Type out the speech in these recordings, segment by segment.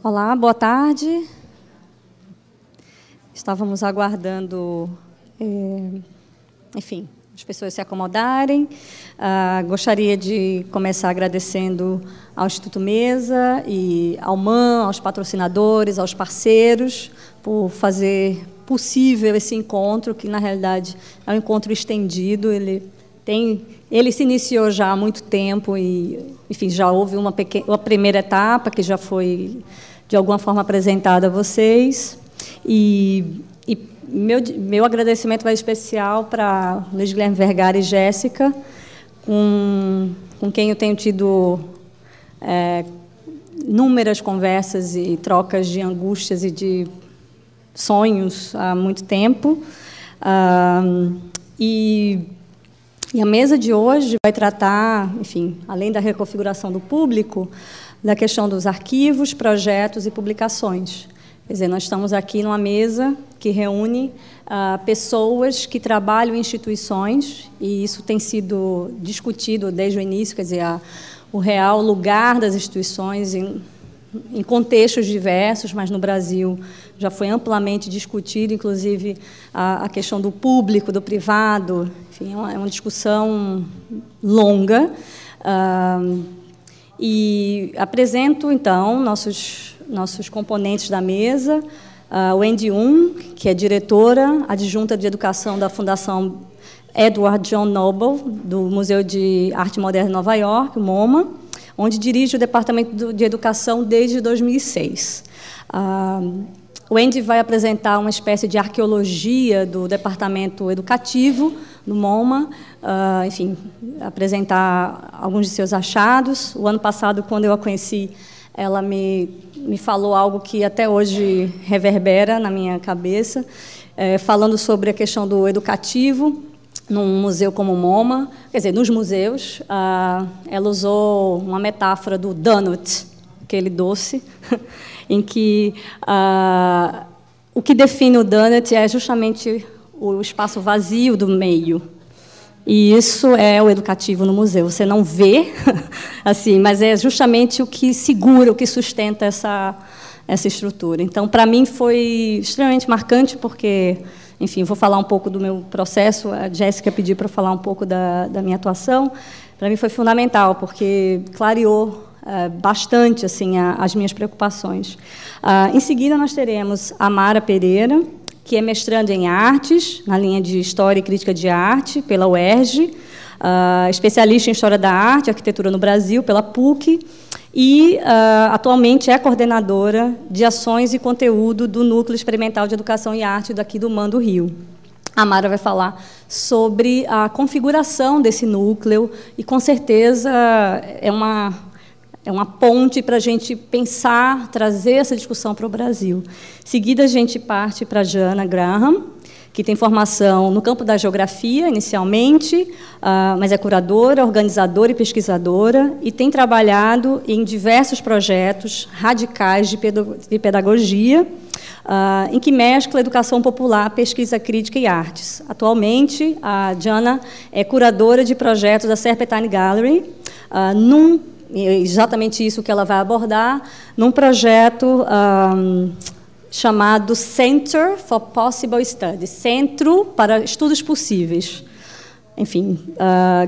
Olá, boa tarde. Estávamos aguardando, enfim, as pessoas se acomodarem. Gostaria de começar agradecendo ao Instituto Mesa e ao MAN, aos patrocinadores, aos parceiros, por fazer possível esse encontro, que, na realidade, é um encontro estendido. Ele se iniciou já há muito tempo e, enfim, já houve uma primeira etapa que já foi, de alguma forma, apresentada a vocês. E meu agradecimento vai especial para Luiz Guilherme Vergara e Jéssica, com quem eu tenho tido inúmeras conversas e trocas de angústias e de sonhos há muito tempo. E a mesa de hoje vai tratar, enfim, além da reconfiguração do público, da questão dos arquivos, projetos e publicações. Quer dizer, nós estamos aqui numa mesa que reúne pessoas que trabalham em instituições, e isso tem sido discutido desde o início, quer dizer, o real lugar das instituições em contextos diversos, mas no Brasil já foi amplamente discutido, inclusive a questão do público, do privado, enfim, é uma discussão longa. E apresento, então, nossos componentes da mesa, Wendy que é diretora adjunta de educação da Fundação Edward John Noble, do Museu de Arte Moderna de Nova York, o MoMA, onde dirige o Departamento de Educação desde 2006. Wendy vai apresentar uma espécie de arqueologia do Departamento Educativo do MoMA, enfim, apresentar alguns de seus achados. O ano passado, quando eu a conheci, ela me falou algo que até hoje reverbera na minha cabeça, falando sobre a questão do educativo num museu como o MoMA, quer dizer, nos museus. Ela usou uma metáfora do donut, aquele doce, em que o que define o donut é justamente o espaço vazio do meio. E isso é o educativo no museu. Você não vê, assim, mas é justamente o que segura, o que sustenta essa estrutura. Então, para mim, foi extremamente marcante, porque, enfim, vou falar um pouco do meu processo. A Jéssica pediu para falar um pouco da minha atuação. Para mim foi fundamental, porque clareou bastante, assim, as minhas preocupações. Em seguida, nós teremos a Mara Pereira, que é mestranda em artes, na linha de História e Crítica de Arte, pela UERJ, especialista em História da Arte e Arquitetura no Brasil, pela PUC, e atualmente é coordenadora de ações e conteúdo do Núcleo Experimental de Educação e Arte daqui do MAN do Rio. A Mara vai falar sobre a configuração desse núcleo, e, com certeza, é uma ponte para a gente pensar, trazer essa discussão para o Brasil. Em seguida, a gente parte para a Jana Graham, que tem formação no campo da geografia, inicialmente, mas é curadora, organizadora e pesquisadora, e tem trabalhado em diversos projetos radicais de pedagogia, em que mescla educação popular, pesquisa crítica e artes. Atualmente, a Jana é curadora de projetos da Serpentine Gallery, exatamente isso que ela vai abordar, num projeto chamado Center for Possible Studies, Centro para Estudos Possíveis. Enfim,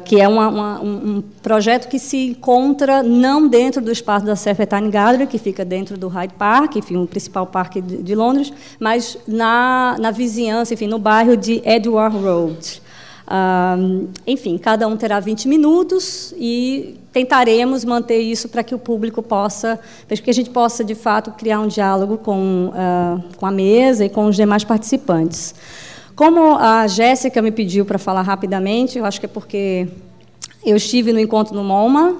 que é um projeto que se encontra não dentro do espaço da Serpentine Gallery, que fica dentro do Hyde Park, enfim, o principal parque de Londres, mas na vizinhança, enfim, no bairro de Edgware Road. Enfim, cada um terá 20 minutos e tentaremos manter isso para que o público possa, para que a gente possa, de fato, criar um diálogo com a mesa e com os demais participantes. Como a Jéssica me pediu para falar rapidamente, eu acho que é porque eu estive no encontro no MoMA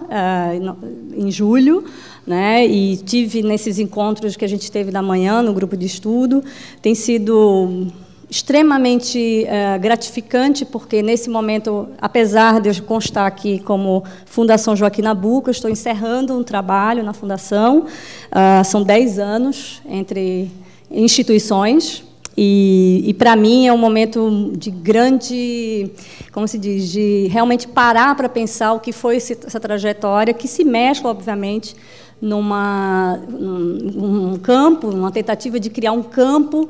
em julho, né, e tive nesses encontros que a gente teve da manhã no grupo de estudo. Tem sido extremamente gratificante, porque, nesse momento, apesar de eu constar aqui como Fundação Joaquim Nabuco, eu estou encerrando um trabalho na Fundação. São 10 anos entre instituições, e para mim, é um momento de grande, como se diz, de realmente parar para pensar o que foi essa trajetória, que se mescla, obviamente, num campo, uma tentativa de criar um campo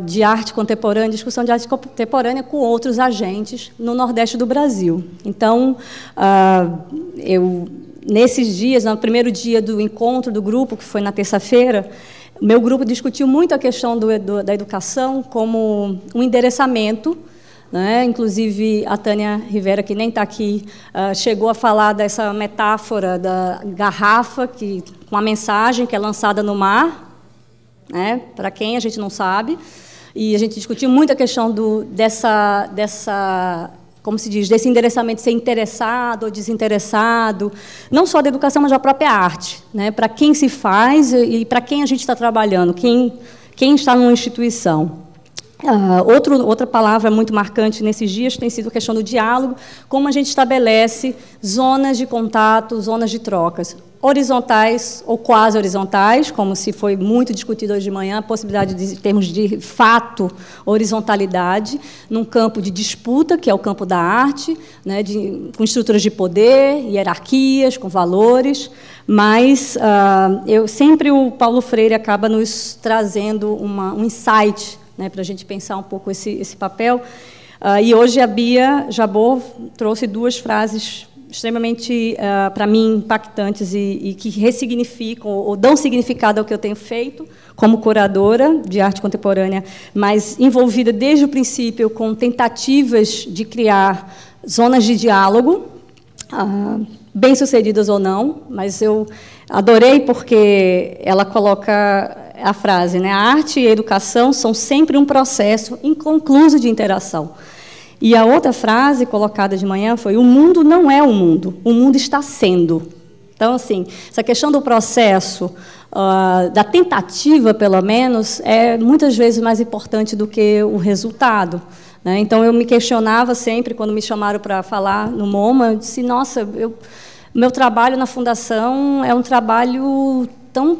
de arte contemporânea, discussão de arte contemporânea com outros agentes no Nordeste do Brasil. Então, nesses dias, no primeiro dia do encontro do grupo, que foi na terça-feira, meu grupo discutiu muito a questão da educação como um endereçamento, né? Inclusive, a Tânia Rivera, que nem está aqui, chegou a falar dessa metáfora da garrafa com a mensagem que é lançada no mar, né? Para quem a gente não sabe, e a gente discutiu muito a questão como se diz, desse endereçamento ser interessado ou desinteressado, não só da educação, mas da própria arte, né? Para quem se faz e para quem a gente está trabalhando, quem está numa instituição. Outra palavra muito marcante nesses dias tem sido a questão do diálogo, como a gente estabelece zonas de contato, zonas de trocas, horizontais ou quase horizontais, como se foi muito discutido hoje de manhã, a possibilidade de termos de fato horizontalidade num campo de disputa, que é o campo da arte, né, com estruturas de poder, hierarquias, com valores, mas sempre o Paulo Freire acaba nos trazendo um insight, né, para a gente pensar um pouco esse papel. E hoje a Bia Jabor trouxe duas frases extremamente, para mim, impactantes e que ressignificam ou dão significado ao que eu tenho feito como curadora de arte contemporânea, mas envolvida desde o princípio com tentativas de criar zonas de diálogo, bem-sucedidas ou não, mas eu adorei porque ela coloca a frase, né? A arte e a educação são sempre um processo inconcluso de interação. E a outra frase colocada de manhã foi: o mundo não é o mundo está sendo. Então, assim, essa questão do processo, da tentativa, pelo menos, é muitas vezes mais importante do que o resultado, né? Então, eu me questionava sempre, quando me chamaram para falar no MoMA, eu disse, nossa, meu trabalho na Fundação é um trabalho tão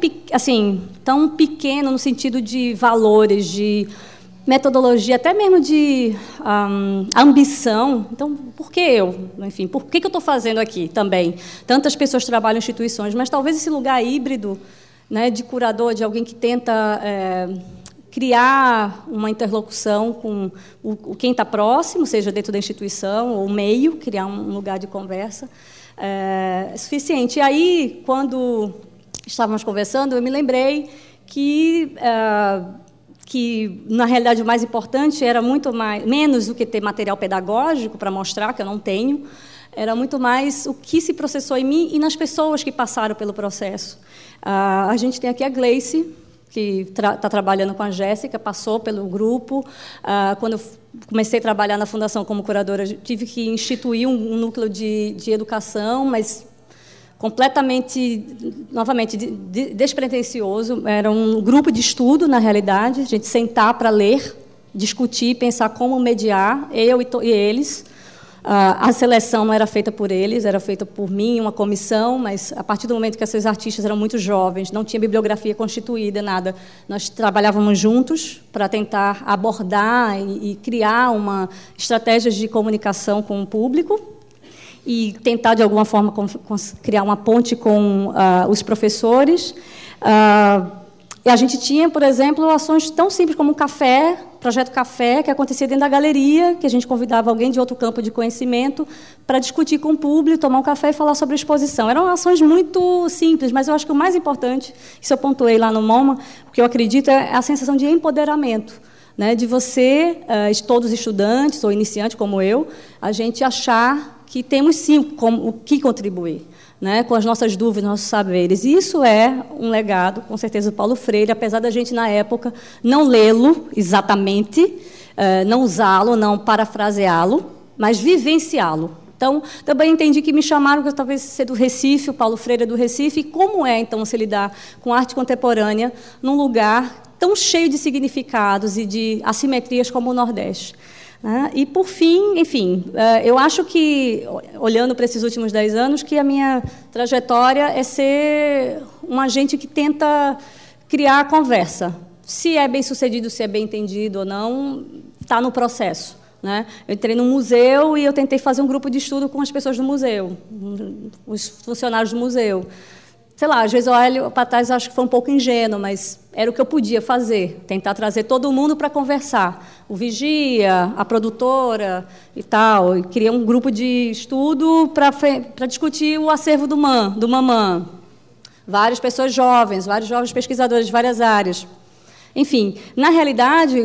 pequeno no sentido de valores, de metodologia, até mesmo de ambição. Então, por que eu? Enfim, por que eu estou fazendo aqui também? Tantas pessoas trabalham em instituições, mas talvez esse lugar híbrido, né, de curador, de alguém que tenta criar uma interlocução com quem está próximo, seja dentro da instituição ou meio, criar um lugar de conversa, é suficiente. E aí, quando estávamos conversando, eu me lembrei que na realidade, o mais importante era menos do que ter material pedagógico para mostrar, que eu não tenho, era muito mais o que se processou em mim e nas pessoas que passaram pelo processo. A gente tem aqui a Gleice, que está trabalhando com a Jéssica, passou pelo grupo. Quando eu comecei a trabalhar na Fundação como curadora, tive que instituir um núcleo de educação, mas completamente, novamente, despretensioso. Era um grupo de estudo, na realidade, a gente sentar para ler, discutir, pensar como mediar, eu e eles. A seleção não era feita por eles, era feita por mim, uma comissão, mas, a partir do momento que esses artistas eram muito jovens, não tinha bibliografia constituída, nada, nós trabalhávamos juntos para tentar abordar e criar uma estratégia de comunicação com o público, e tentar, de alguma forma, criar uma ponte com os professores. E a gente tinha, por exemplo, ações tão simples como o café, projeto café, que acontecia dentro da galeria, que a gente convidava alguém de outro campo de conhecimento para discutir com o público, tomar um café e falar sobre a exposição. Eram ações muito simples, mas eu acho que o mais importante, isso eu pontuei lá no MoMA, o que eu acredito é a sensação de empoderamento, né, de você, todos estudantes ou iniciantes como eu, a gente achar que temos, sim, o que contribuir, né, com as nossas dúvidas, nossos saberes. E isso é um legado, com certeza, do Paulo Freire, apesar da gente, na época, não lê-lo exatamente, não usá-lo, não parafraseá-lo, mas vivenciá-lo. Então, também entendi que me chamaram, que talvez ser do Recife, o Paulo Freire é do Recife, e como é, então, se lidar com arte contemporânea num lugar tão cheio de significados e de assimetrias como o Nordeste. E, por fim, enfim, eu acho que, olhando para esses últimos 10 anos, que a minha trajetória é ser um agente que tenta criar a conversa. Se é bem-sucedido, se é bem entendido ou não, está no processo, né? Eu entrei num museu e eu tentei fazer um grupo de estudo com as pessoas do museu, os funcionários do museu. sei lá, às vezes eu olho para trás e acho que foi um pouco ingênuo, mas era o que eu podia fazer, tentar trazer todo mundo para conversar. O vigia, a produtora e tal. E criei um grupo de estudo para discutir o acervo do Mamã. Várias pessoas jovens, vários jovens pesquisadores de várias áreas. Enfim, na realidade,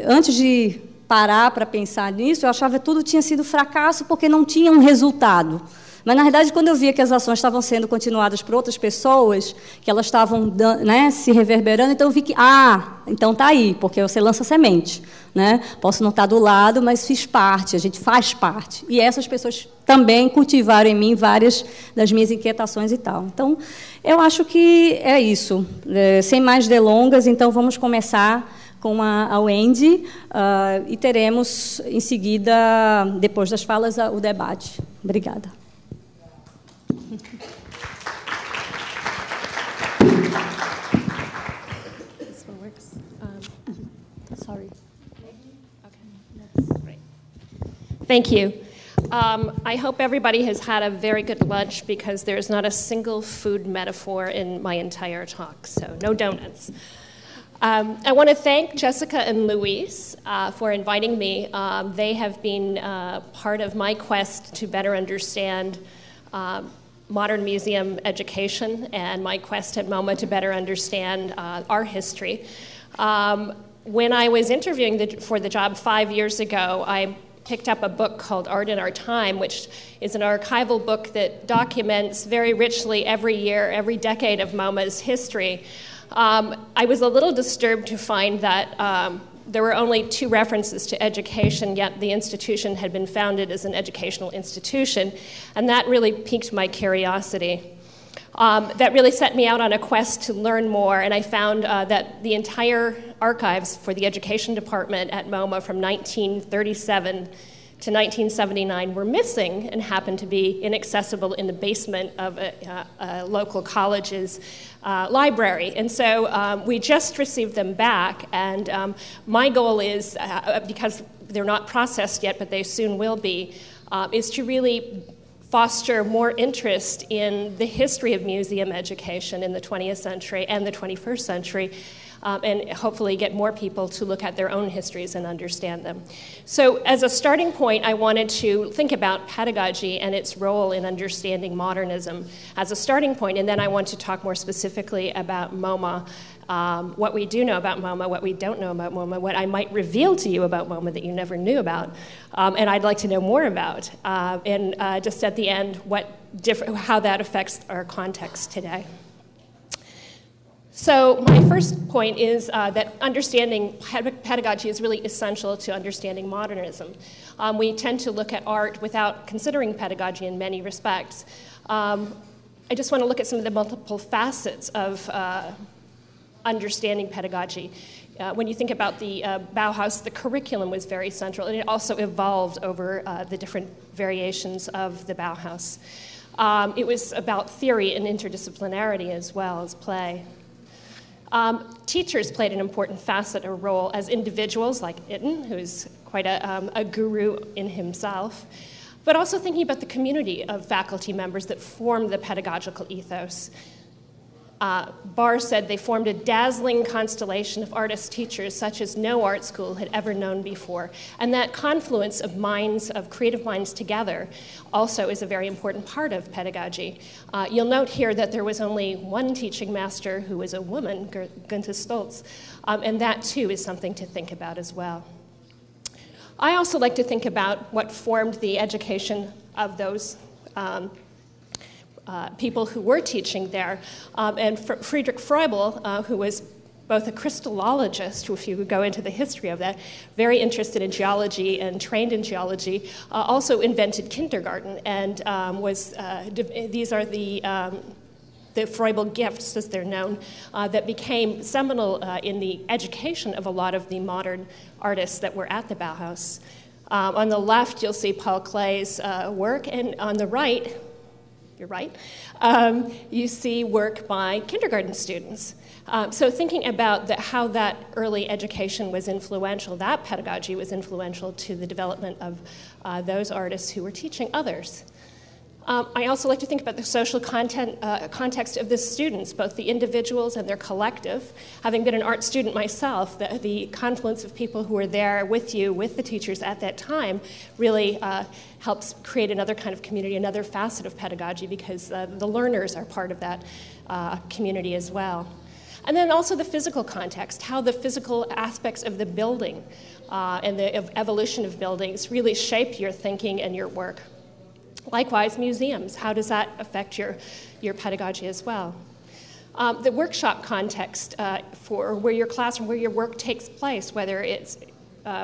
antes de parar para pensar nisso, eu achava que tudo tinha sido fracasso porque não tinha um resultado. Mas, na verdade, quando eu via que as ações estavam sendo continuadas por outras pessoas, que elas estavam, né, se reverberando, então eu vi que, então está aí, porque você lança semente. Né? Posso não estar do lado, mas fiz parte, a gente faz parte. E essas pessoas também cultivaram em mim várias das minhas inquietações e tal. Então, eu acho que é isso. Sem mais delongas, então, vamos começar com a Wendy, e teremos, em seguida, depois das falas, o debate. Obrigada. This one works. Sorry. Okay, that's great. Thank you. I hope everybody has had a very good lunch because there's not a single food metaphor in my entire talk, so no donuts. I want to thank Jessica and Luis for inviting me. They have been part of my quest to better understand modern museum education and my quest at MoMA to better understand our history. When I was interviewing for the job 5 years ago, I picked up a book called Art in Our Time, which is an archival book that documents very richly every year, every decade of MoMA's history. I was a little disturbed to find that there were only 2 references to education, yet the institution had been founded as an educational institution, and that really piqued my curiosity. That really set me out on a quest to learn more, and I found that the entire archives for the education department at MoMA from 1937 to 1979 were missing and happened to be inaccessible in the basement of a local college's library. And so we just received them back, and my goal is, because they're not processed yet, but they soon will be, is to really foster more interest in the history of museum education in the 20th century and the 21st century, and hopefully get more people to look at their own histories and understand them. So as a starting point, I wanted to think about pedagogy and its role in understanding modernism as a starting point, and then I want to talk more specifically about MoMA, what we do know about MoMA, what we don't know about MoMA, what I might reveal to you about MoMA that you never knew about, and I'd like to know more about, and just at the end, how that affects our context today. So my first point is that understanding pedagogy is really essential to understanding modernism. We tend to look at art without considering pedagogy in many respects. I just want to look at some of the multiple facets of understanding pedagogy. When you think about the Bauhaus, the curriculum was very central, and it also evolved over the different variations of the Bauhaus. It was about theory and interdisciplinarity as well as play. Teachers played an important facet or role as individuals, like Itten, who is quite a guru in himself, but also thinking about the community of faculty members that formed the pedagogical ethos. Barr said they formed a dazzling constellation of artist teachers such as no art school had ever known before. And that confluence of minds, of creative minds together, also is a very important part of pedagogy. You'll note here that there was only one teaching master who was a woman, Gunther Stolz, and that too is something to think about as well. I also like to think about what formed the education of those people who were teaching there. And Friedrich Froebel, who was both a crystallologist, if you would go into the history of that, very interested in geology and trained in geology, also invented kindergarten, and these are the Froebel gifts, as they're known, that became seminal in the education of a lot of the modern artists that were at the Bauhaus. On the left, you'll see Paul Klee's work, and on the right, you're right, you see work by kindergarten students. So thinking about how that early education was influential, that pedagogy was influential to the development of those artists who were teaching others. I also like to think about the social context of the students, both the individuals and their collective. Having been an art student myself, the confluence of people who are there with you, with the teachers at that time, really helps create another kind of community, another facet of pedagogy, because the learners are part of that community as well. And then also the physical context, how the physical aspects of the building and the evolution of buildings really shape your thinking and your work. Likewise, museums, how does that affect your pedagogy as well? The workshop context for where your classroom, where your work takes place, whether it's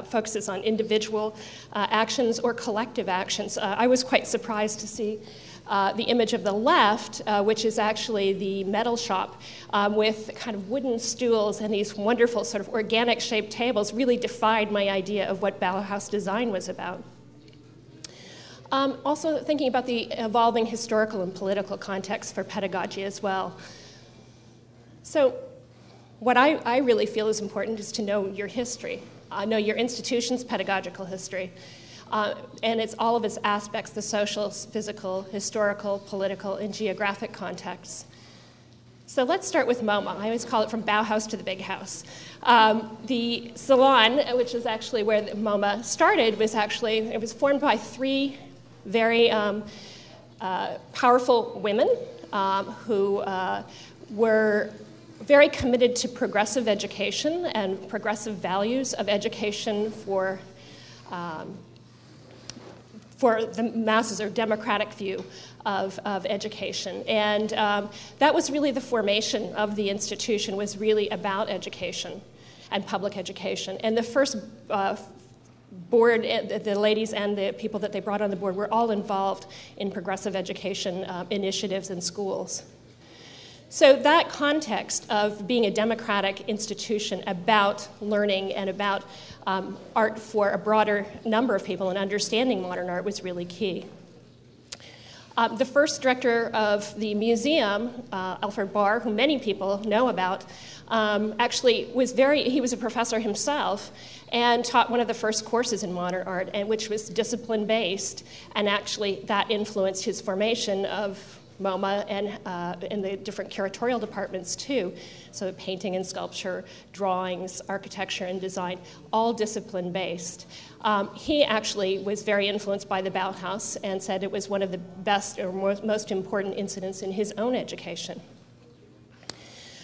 focuses on individual actions or collective actions. I was quite surprised to see the image of the left, which is actually the metal shop with kind of wooden stools and these wonderful sort of organic shaped tables, really defied my idea of what Bauhaus design was about. Also thinking about the evolving historical and political context for pedagogy as well. So what I really feel is important is to know your history, know your institution's pedagogical history, and it's all of its aspects, the social, physical, historical, political, and geographic contexts. So let's start with MoMA. I always call it from Bauhaus to the big house. The salon, which is actually where the MoMA started, it was formed by three very powerful women who were very committed to progressive education and progressive values of education for the masses, or democratic view of education. And that was really the formation of the institution, was really about education and public education. And the first board, the ladies and the people that they brought on the board were all involved in progressive education initiatives in schools. So that context of being a democratic institution about learning and about art for a broader number of people and understanding modern art was really key. The first director of the museum, Alfred Barr, who many people know about, actually he was a professor himself and taught one of the first courses in modern art, and which was discipline-based, and actually that influenced his formation of MoMA and in the different curatorial departments too. So painting and sculpture, drawings, architecture and design, all discipline-based. He actually was very influenced by the Bauhaus and said it was one of the best or most important incidents in his own education.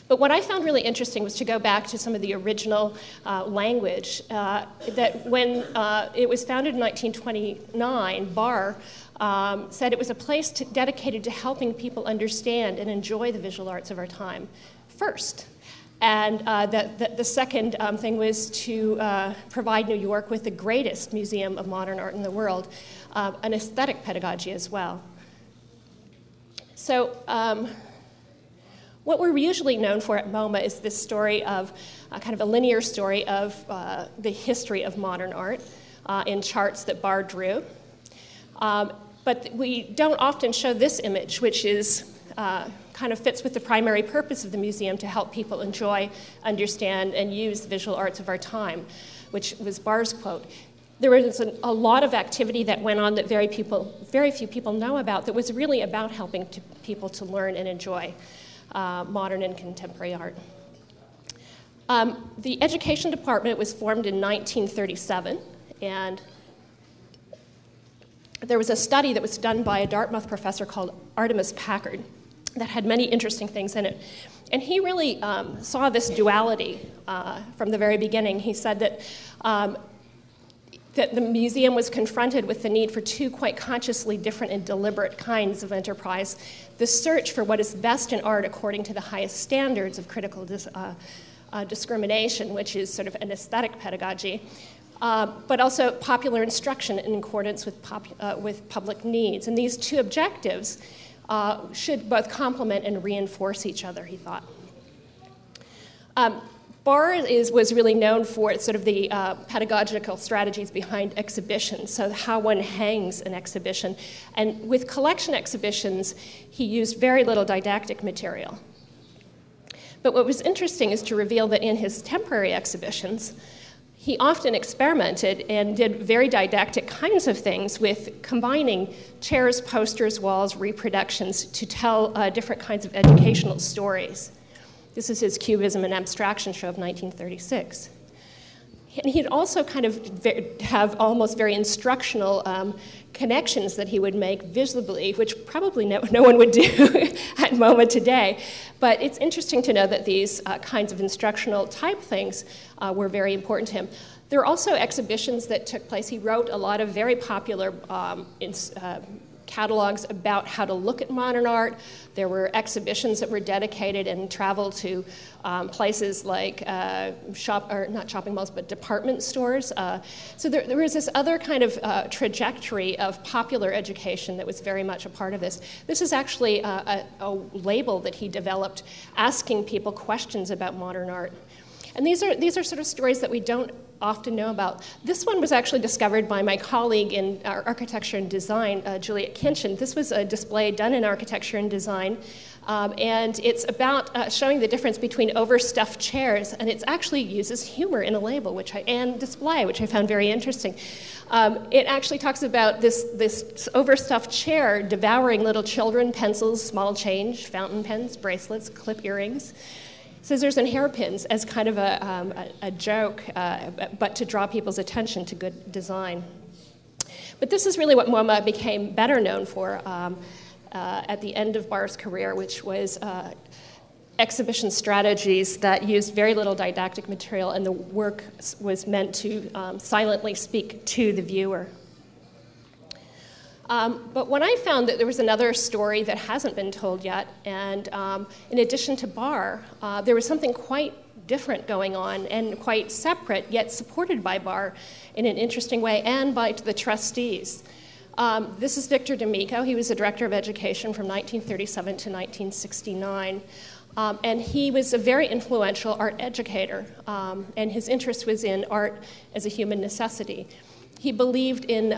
But what I found really interesting was to go back to some of the original language, that when it was founded in 1929, Barr said it was a place dedicated to helping people understand and enjoy the visual arts of our time first. And the second thing was to provide New York with the greatest museum of modern art in the world, an aesthetic pedagogy as well. So what we're usually known for at MoMA is this story of kind of a linear story of the history of modern art in charts that Barr drew. But we don't often show this image, which is kind of fits with the primary purpose of the museum to help people enjoy, understand, and use the visual arts of our time, which was Barr's quote. There was a lot of activity that went on that very few people know about, that was really about helping people to learn and enjoy modern and contemporary art. The education department was formed in 1937, and there was a study that was done by a Dartmouth professor called Artemis Packard that had many interesting things in it. And he really saw this duality from the very beginning. He said that the museum was confronted with the need for two quite consciously different and deliberate kinds of enterprise: the search for what is best in art according to the highest standards of critical discrimination, which is sort of an aesthetic pedagogy, but also popular instruction in accordance with public needs. And these two objectives should both complement and reinforce each other, he thought. Barr was really known for sort of the pedagogical strategies behind exhibitions, so how one hangs an exhibition. And with collection exhibitions, he used very little didactic material. But what was interesting is to reveal that in his temporary exhibitions, he often experimented and did very didactic kinds of things with combining chairs, posters, walls, reproductions to tell different kinds of educational stories. This is his Cubism and Abstraction show of 1936. And he'd also kind of have almost very instructional connections that he would make visibly, which probably no one would do at MoMA today. But it's interesting to know that these kinds of instructional type things were very important to him. There are also exhibitions that took place. He wrote a lot of very popular catalogs about how to look at modern art. There were exhibitions that were dedicated and traveled to places like not shopping malls, but department stores. So there was this other kind of trajectory of popular education that was very much a part of this. This is actually a label that he developed asking people questions about modern art. And these are sort of stories that we don't often know about. This one was actually discovered by my colleague in architecture and design, Juliet Kinchin. This was a display done in architecture and design, and it's about showing the difference between overstuffed chairs, and it actually uses humor in a label and display, which I found very interesting. It actually talks about this overstuffed chair devouring little children, pencils, small change, fountain pens, bracelets, clip earrings, scissors and hairpins as kind of a joke, but to draw people's attention to good design. But this is really what MoMA became better known for at the end of Barr's career, which was exhibition strategies that used very little didactic material, and the work was meant to silently speak to the viewer. But when I found that there was another story that hasn't been told yet, and in addition to Barr, there was something quite different going on and quite separate, yet supported by Barr in an interesting way and by the trustees. This is Victor D'Amico. He was the director of education from 1937 to 1969. And he was a very influential art educator, and his interest was in art as a human necessity. He believed in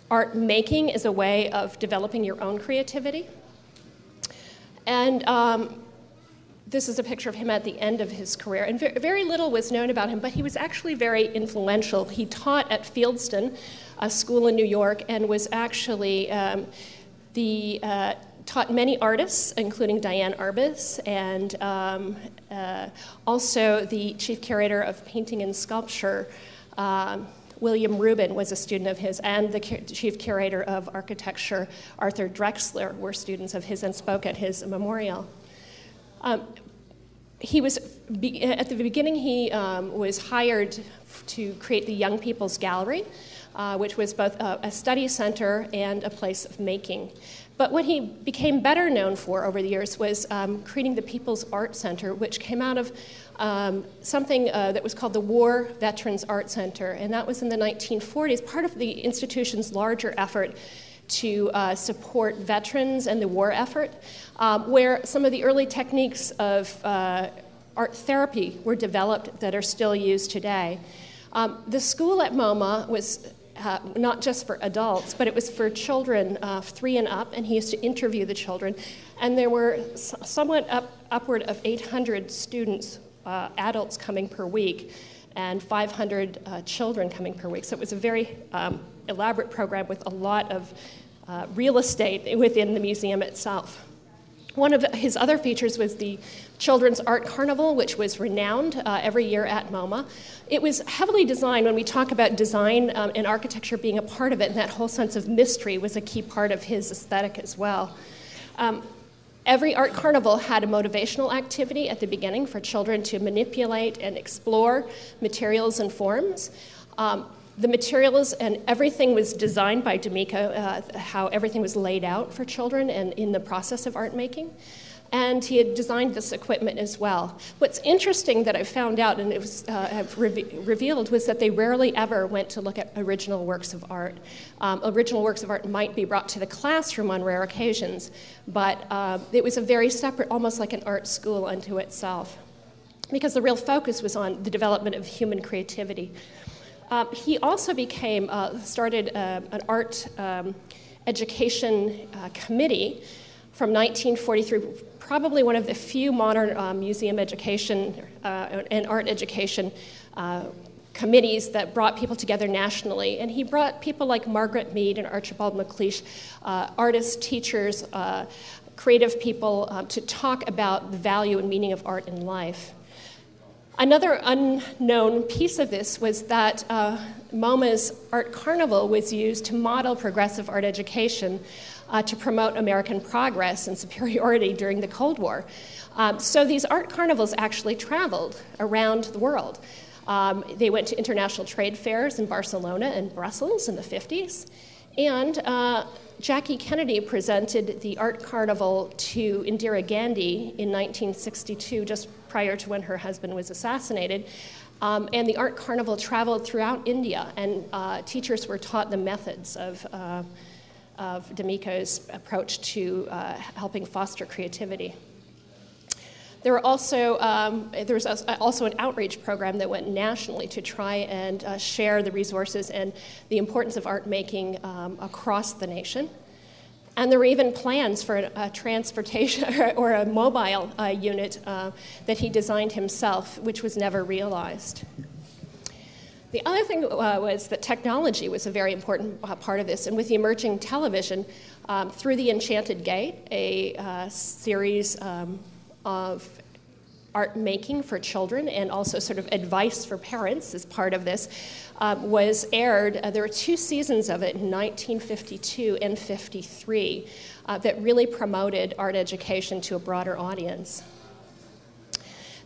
art making as a way of developing your own creativity. And this is a picture of him at the end of his career. And very little was known about him, but he was actually very influential. He taught at Fieldston, a school in New York, and was actually taught many artists, including Diane Arbus, and also the chief curator of painting and sculpture, William Rubin, was a student of his, and the chief curator of architecture, Arthur Drexler, were students of his and spoke at his memorial. He was, at the beginning, he was hired to create the Young People's Gallery, which was both a study center and a place of making. But what he became better known for over the years was creating the People's Art Center, which came out of something that was called the War Veterans Art Center, and that was in the 1940s, part of the institution's larger effort to support veterans and the war effort, where some of the early techniques of art therapy were developed that are still used today. The school at MoMA was not just for adults, but it was for children 3 and up, and he used to interview the children. And there were somewhat upward of 800 students, adults coming per week, and 500 children coming per week. So it was a very elaborate program with a lot of real estate within the museum itself. One of his other features was the Children's Art Carnival, which was renowned every year at MoMA. It was heavily designed. When we talk about design and architecture being a part of it, and that whole sense of mystery was a key part of his aesthetic as well. Every art carnival had a motivational activity at the beginning for children to manipulate and explore materials and forms. The materials and everything was designed by D'Amico, how everything was laid out for children and in the process of art making. And he had designed this equipment as well. What's interesting that I found out, and it was revealed, was that they rarely ever went to look at original works of art. Original works of art might be brought to the classroom on rare occasions, but it was a very separate, almost like an art school unto itself, because the real focus was on the development of human creativity. He also started an art education committee from 1943, probably one of the few modern museum education and art education committees that brought people together nationally. And he brought people like Margaret Mead and Archibald MacLeish, artists, teachers, creative people, to talk about the value and meaning of art in life. Another unknown piece of this was that MoMA's Art Carnival was used to model progressive art education to promote American progress and superiority during the Cold War. So these art carnivals actually traveled around the world. They went to international trade fairs in Barcelona and Brussels in the 50s. And Jackie Kennedy presented the Art Carnival to Indira Gandhi in 1962, just prior to when her husband was assassinated. And the Art Carnival traveled throughout India, and teachers were taught the methods of D'Amico's approach to helping foster creativity. There was also an outreach program that went nationally to try and share the resources and the importance of art making across the nation. And there were even plans for a transportation or a mobile unit that he designed himself, which was never realized. The other thing was that technology was a very important part of this, and with the emerging television, through The Enchanted Gate, a series of art making for children and also sort of advice for parents as part of this, was aired. There were 2 seasons of it in 1952 and 53 that really promoted art education to a broader audience.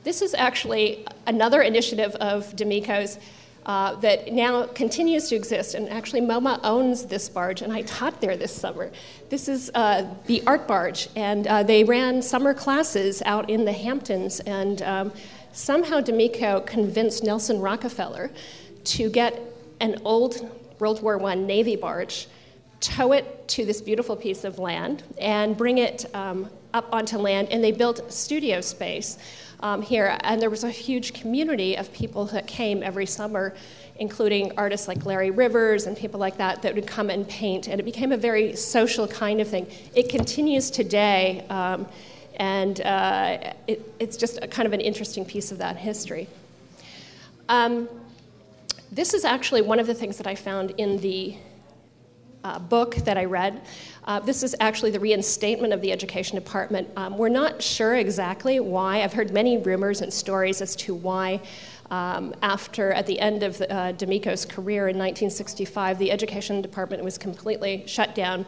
This is actually another initiative of D'Amico's that now continues to exist, and actually MoMA owns this barge, and I taught there this summer. This is the Art Barge, and they ran summer classes out in the Hamptons, and somehow D'Amico convinced Nelson Rockefeller to get an old World War I Navy barge, tow it to this beautiful piece of land, and bring it up onto land, and they built studio space here, and there was a huge community of people that came every summer, including artists like Larry Rivers and people like that would come and paint, and it became a very social kind of thing. It continues today, and it's just a kind of an interesting piece of that history. This is actually one of the things that I found in the book that I read. This is actually the reinstatement of the Education Department. We're not sure exactly why. I've heard many rumors and stories as to why at the end of D'Amico's career in 1965, the Education Department was completely shut down.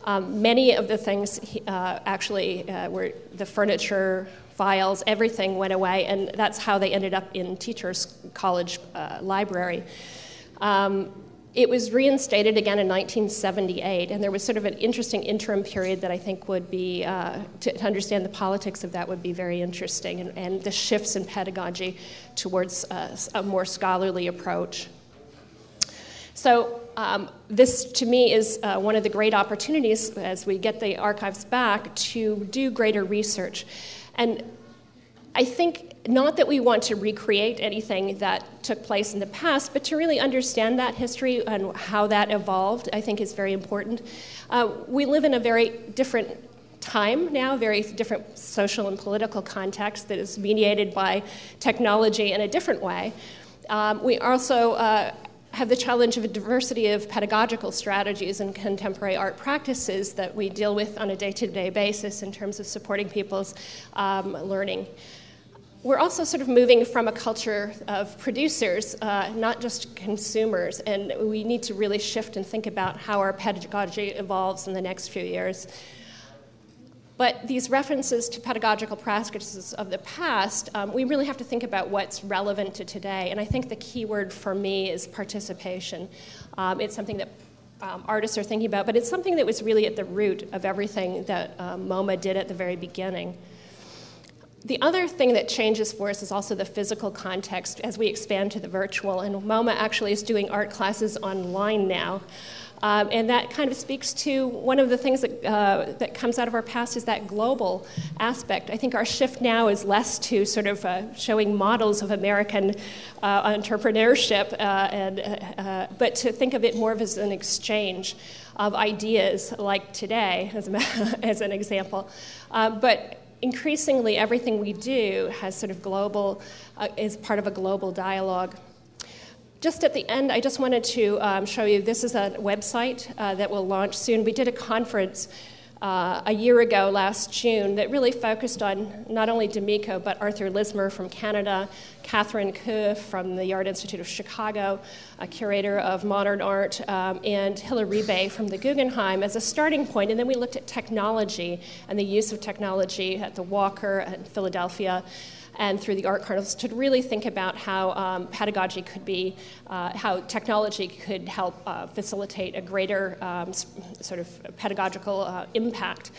Many of the things actually were the furniture, files, everything went away, and that's how they ended up in Teachers College Library. It was reinstated again in 1978, and there was sort of an interesting interim period that I think would be, to understand the politics of that would be very interesting, and the shifts in pedagogy towards a more scholarly approach. So this, to me, is one of the great opportunities as we get the archives back to do greater research. And I think not that we want to recreate anything that took place in the past, but to really understand that history and how that evolved, I think is very important. We live in a very different time now, very different social and political context that is mediated by technology in a different way. We also have the challenge of a diversity of pedagogical strategies and contemporary art practices that we deal with on a day-to-day basis in terms of supporting people's learning. We're also sort of moving from a culture of producers, not just consumers, and we need to really shift and think about how our pedagogy evolves in the next few years. But these references to pedagogical practices of the past, we really have to think about what's relevant to today, and I think the key word for me is participation. It's something that artists are thinking about, but it's something that was really at the root of everything that MoMA did at the very beginning. The other thing that changes for us is also the physical context as we expand to the virtual. And MoMA actually is doing art classes online now. And that kind of speaks to one of the things that comes out of our past is that global aspect. I think our shift now is less to sort of showing models of American entrepreneurship, but to think of it more as an exchange of ideas, like today, as an example. But increasingly, everything we do has sort of global, is part of a global dialogue. Just at the end, I just wanted to show you, this is a website that will launch soon. We did a conference a year ago, last June, that really focused on not only D'Amico, but Arthur Lismer from Canada, Catherine Kuh from the Art Institute of Chicago, a curator of modern art, and Hilary Bay from the Guggenheim as a starting point. And then we looked at technology and the use of technology at the Walker and Philadelphia, and through the art carnivals, to really think about how pedagogy could be, how technology could help facilitate a greater sort of pedagogical impact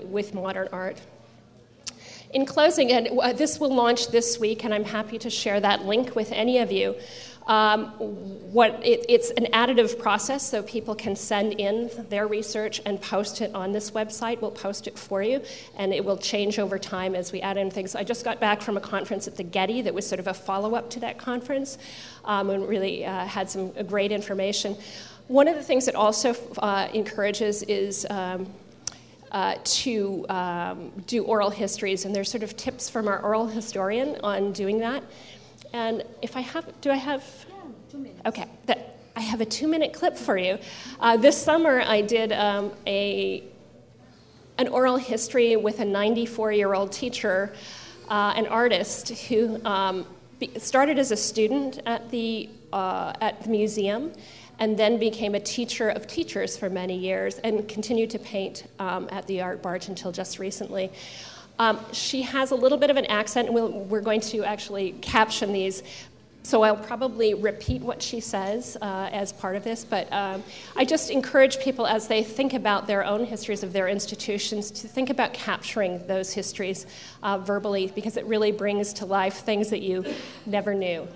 with modern art. In closing, and this will launch this week, and I'm happy to share that link with any of you. It's an additive process, so people can send in their research and post it on this website. We'll post it for you, and it will change over time as we add in things. I just got back from a conference at the Getty that was sort of a follow-up to that conference, and really had some great information. One of the things that also encourages is to do oral histories, and there's sort of tips from our oral historian on doing that. And if I have, do I have? Yeah, 2 minutes. Okay, I have a 2-minute clip for you. This summer I did an oral history with a 94-year-old teacher, an artist who started as a student at the museum, and then became a teacher of teachers for many years, and continued to paint at the Art Barge until just recently. She has a little bit of an accent, and we're going to actually caption these, so I'll probably repeat what she says as part of this, but I just encourage people as they think about their own histories of their institutions to think about capturing those histories verbally, because it really brings to life things that you never knew.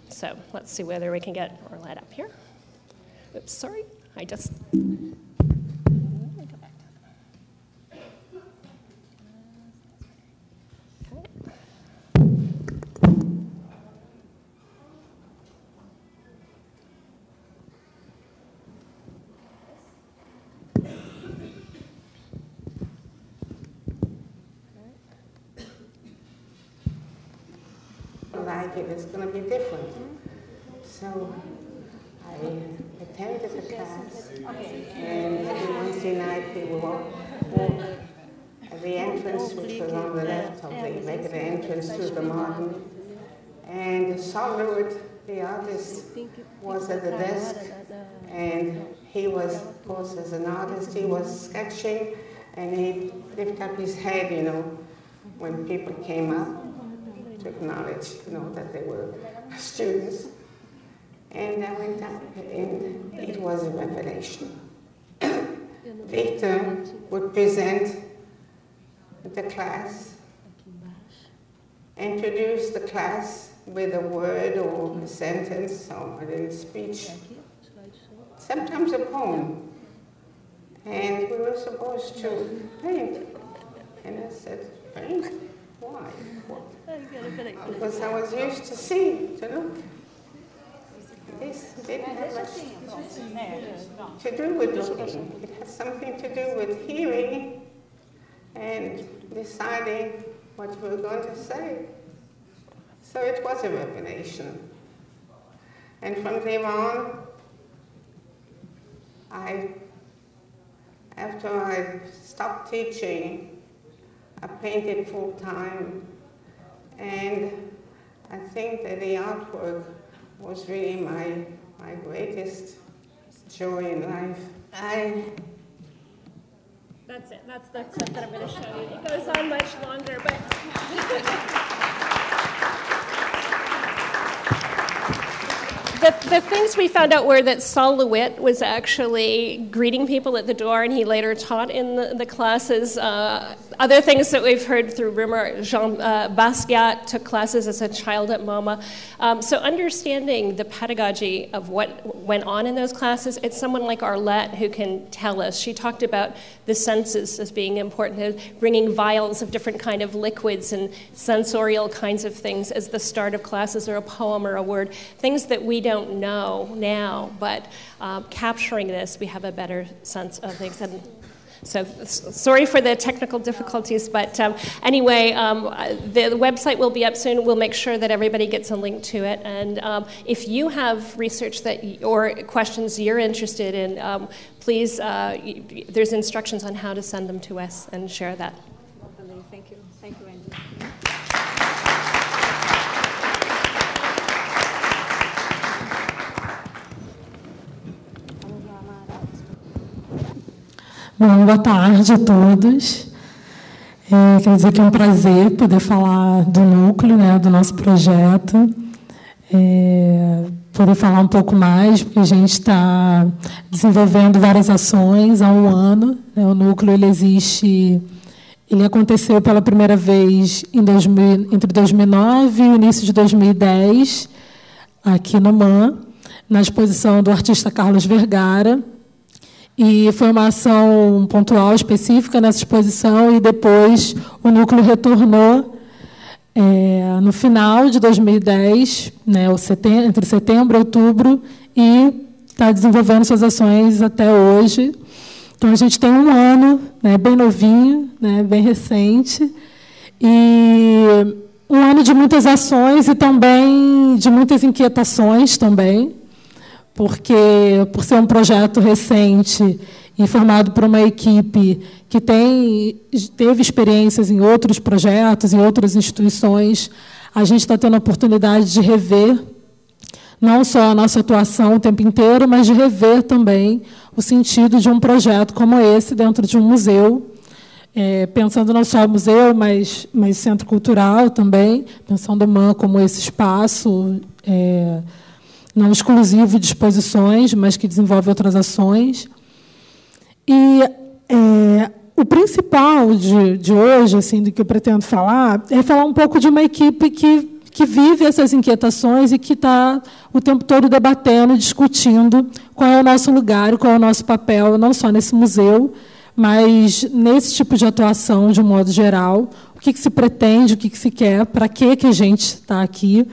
So let's see whether we can get Orlette up here. Oops, sorry, I just... Like it is going to be different. So I attended the class, and every Wednesday night we would walk at the entrance, which was on the left of the regular entrance to the modern. And Saul Lewitt, the artist, was at the desk, and he was, of course, as an artist, he was sketching, and he lifted up his head, you know, when people came up to acknowledge, you know, that they were students. And I went up, and it was a revelation. Victor would present the class, introduce the class with a word or a sentence or a little speech, sometimes a poem. And we were supposed to paint. And I said, paint? Why? Because I was used to see, to look. This didn't have much to do with looking. It has something to do with hearing and deciding what you were going to say. So it was a revelation. And from there on, after I stopped teaching, I painted full time, and I think that the artwork was really my greatest joy in life. That's it. That's the clip that I'm going to show you. It goes on much longer, but The things we found out were that Saul Lewitt was actually greeting people at the door, and he later taught in the classes. Other things that we've heard through rumor, Jean Basquiat took classes as a child at MoMA. So understanding the pedagogy of what went on in those classes, it's someone like Arlette who can tell us. She talked about the senses as being important, bringing vials of different kind of liquids and sensorial kinds of things as the start of classes, or a poem or a word, things that we don't know now, but capturing this, we have a better sense of things. And so sorry for the technical difficulties, but anyway, the website will be up soon. We'll make sure that everybody gets a link to it. And if you have research or questions you're interested in, please, there's instructions on how to send them to us and share that. Thank you. Thank you, Andy. Bom, boa tarde a todos. Quer dizer que é um prazer poder falar do núcleo, né, do nosso projeto, poder falar um pouco mais, porque a gente está desenvolvendo várias ações há um ano. Né, o núcleo ele existe, ele aconteceu pela primeira vez entre 2009 e o início de 2010, aqui no MAN, na exposição do artista Carlos Vergara. E foi uma ação pontual, específica nessa exposição, e depois o núcleo retornou no final de 2010, né, entre setembro e outubro, e está desenvolvendo suas ações até hoje. Então, a gente tem um ano, né, bem novinho, né, bem recente, e um ano de muitas ações e também de muitas inquietações também, porque, por ser um projeto recente e formado por uma equipe que teve experiências em outros projetos, em outras instituições, a gente está tendo a oportunidade de rever não só a nossa atuação o tempo inteiro, mas de rever também o sentido de um projeto como esse dentro de um museu, pensando não só museu, mas centro cultural também, pensando o MAN como esse espaço não exclusivo de exposições, mas que desenvolve outras ações. E o principal de hoje, assim, do que eu pretendo falar, é falar um pouco de uma equipe que vive essas inquietações e que está o tempo todo debatendo, discutindo qual é o nosso lugar, qual é o nosso papel, não só nesse museu, mas nesse tipo de atuação, de um modo geral, o que se pretende, o que se quer, para que a gente está aqui,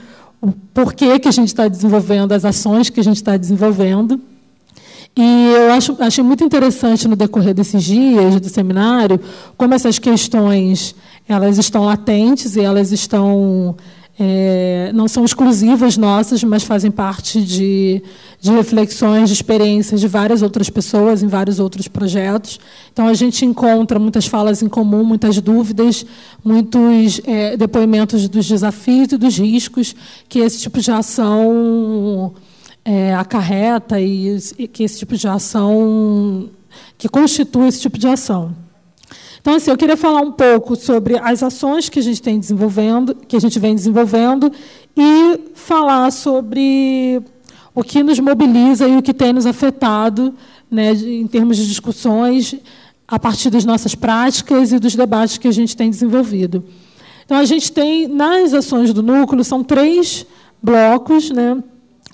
o porquê que a gente está desenvolvendo, as ações que a gente está desenvolvendo. E eu achei muito interessante, no decorrer desses dias do seminário, como essas questões elas estão latentes e elas estão, não são exclusivas nossas, mas fazem parte de reflexões, de experiências de várias outras pessoas em vários outros projetos. Então, a gente encontra muitas falas em comum, muitas dúvidas, muitos depoimentos dos desafios e dos riscos que esse tipo de ação acarreta e que esse tipo de ação, que constitui esse tipo de ação. Então, assim, eu queria falar um pouco sobre as ações que a gente vem desenvolvendo e falar sobre o que nos mobiliza e o que tem nos afetado, né, em termos de discussões, a partir das nossas práticas e dos debates que a gente tem desenvolvido. Então, a gente tem, nas ações do núcleo, são 3 blocos, né,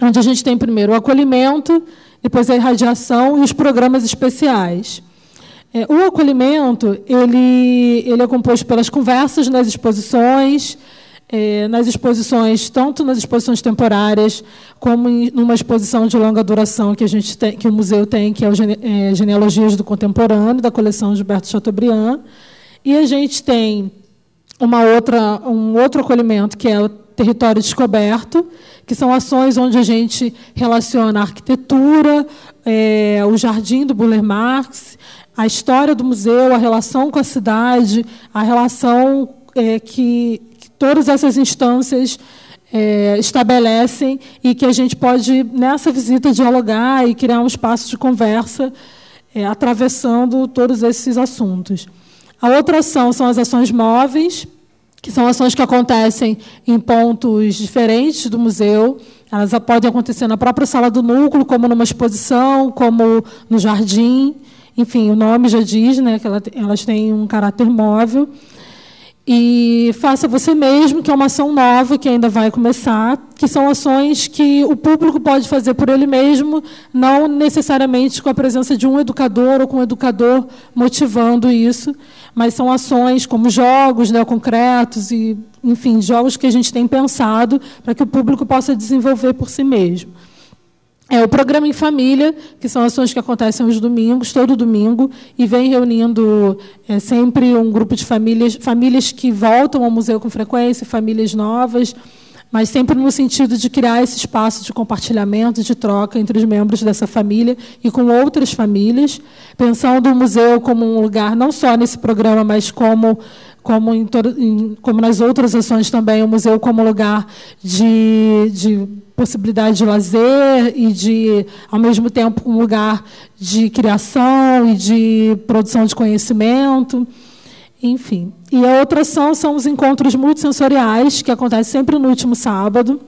onde a gente tem, primeiro, o acolhimento, depois a irradiação e os programas especiais. O acolhimento ele é composto pelas conversas nas exposições, tanto nas exposições temporárias, como numa exposição de longa duração que que o museu tem, que é o Genealogias do Contemporâneo, da coleção Gilberto Chateaubriand. E a gente tem um outro acolhimento, que é o Território Descoberto, que são ações onde a gente relaciona a arquitetura, o Jardim do Burle Marx, a história do museu, a relação com a cidade, a relação que todas essas instâncias estabelecem e que a gente pode, nessa visita, dialogar e criar um espaço de conversa atravessando todos esses assuntos. A outra ação são as ações móveis, que são ações que acontecem em pontos diferentes do museu. Elas podem acontecer na própria sala do núcleo, como numa exposição, como no jardim. Enfim, o nome já diz, né, que elas têm um caráter móvel. E Faça Você Mesmo, que é uma ação nova que ainda vai começar, que são ações que o público pode fazer por ele mesmo, não necessariamente com a presença de um educador ou com um educador motivando isso, mas são ações como jogos, né, concretos, e, enfim, jogos que a gente tem pensado para que o público possa desenvolver por si mesmo. O Programa em Família, que são ações que acontecem aos domingos, todo domingo, e vem reunindo sempre um grupo de famílias que voltam ao museu com frequência, famílias novas, mas sempre no sentido de criar esse espaço de compartilhamento, de troca entre os membros dessa família e com outras famílias, pensando o museu como um lugar, não só nesse programa, mas como nas outras ações também, o museu como lugar de possibilidade de lazer e de, ao mesmo tempo, um lugar de criação e de produção de conhecimento, enfim. E a outra ação são os encontros multissensoriais, que acontecem sempre no último sábado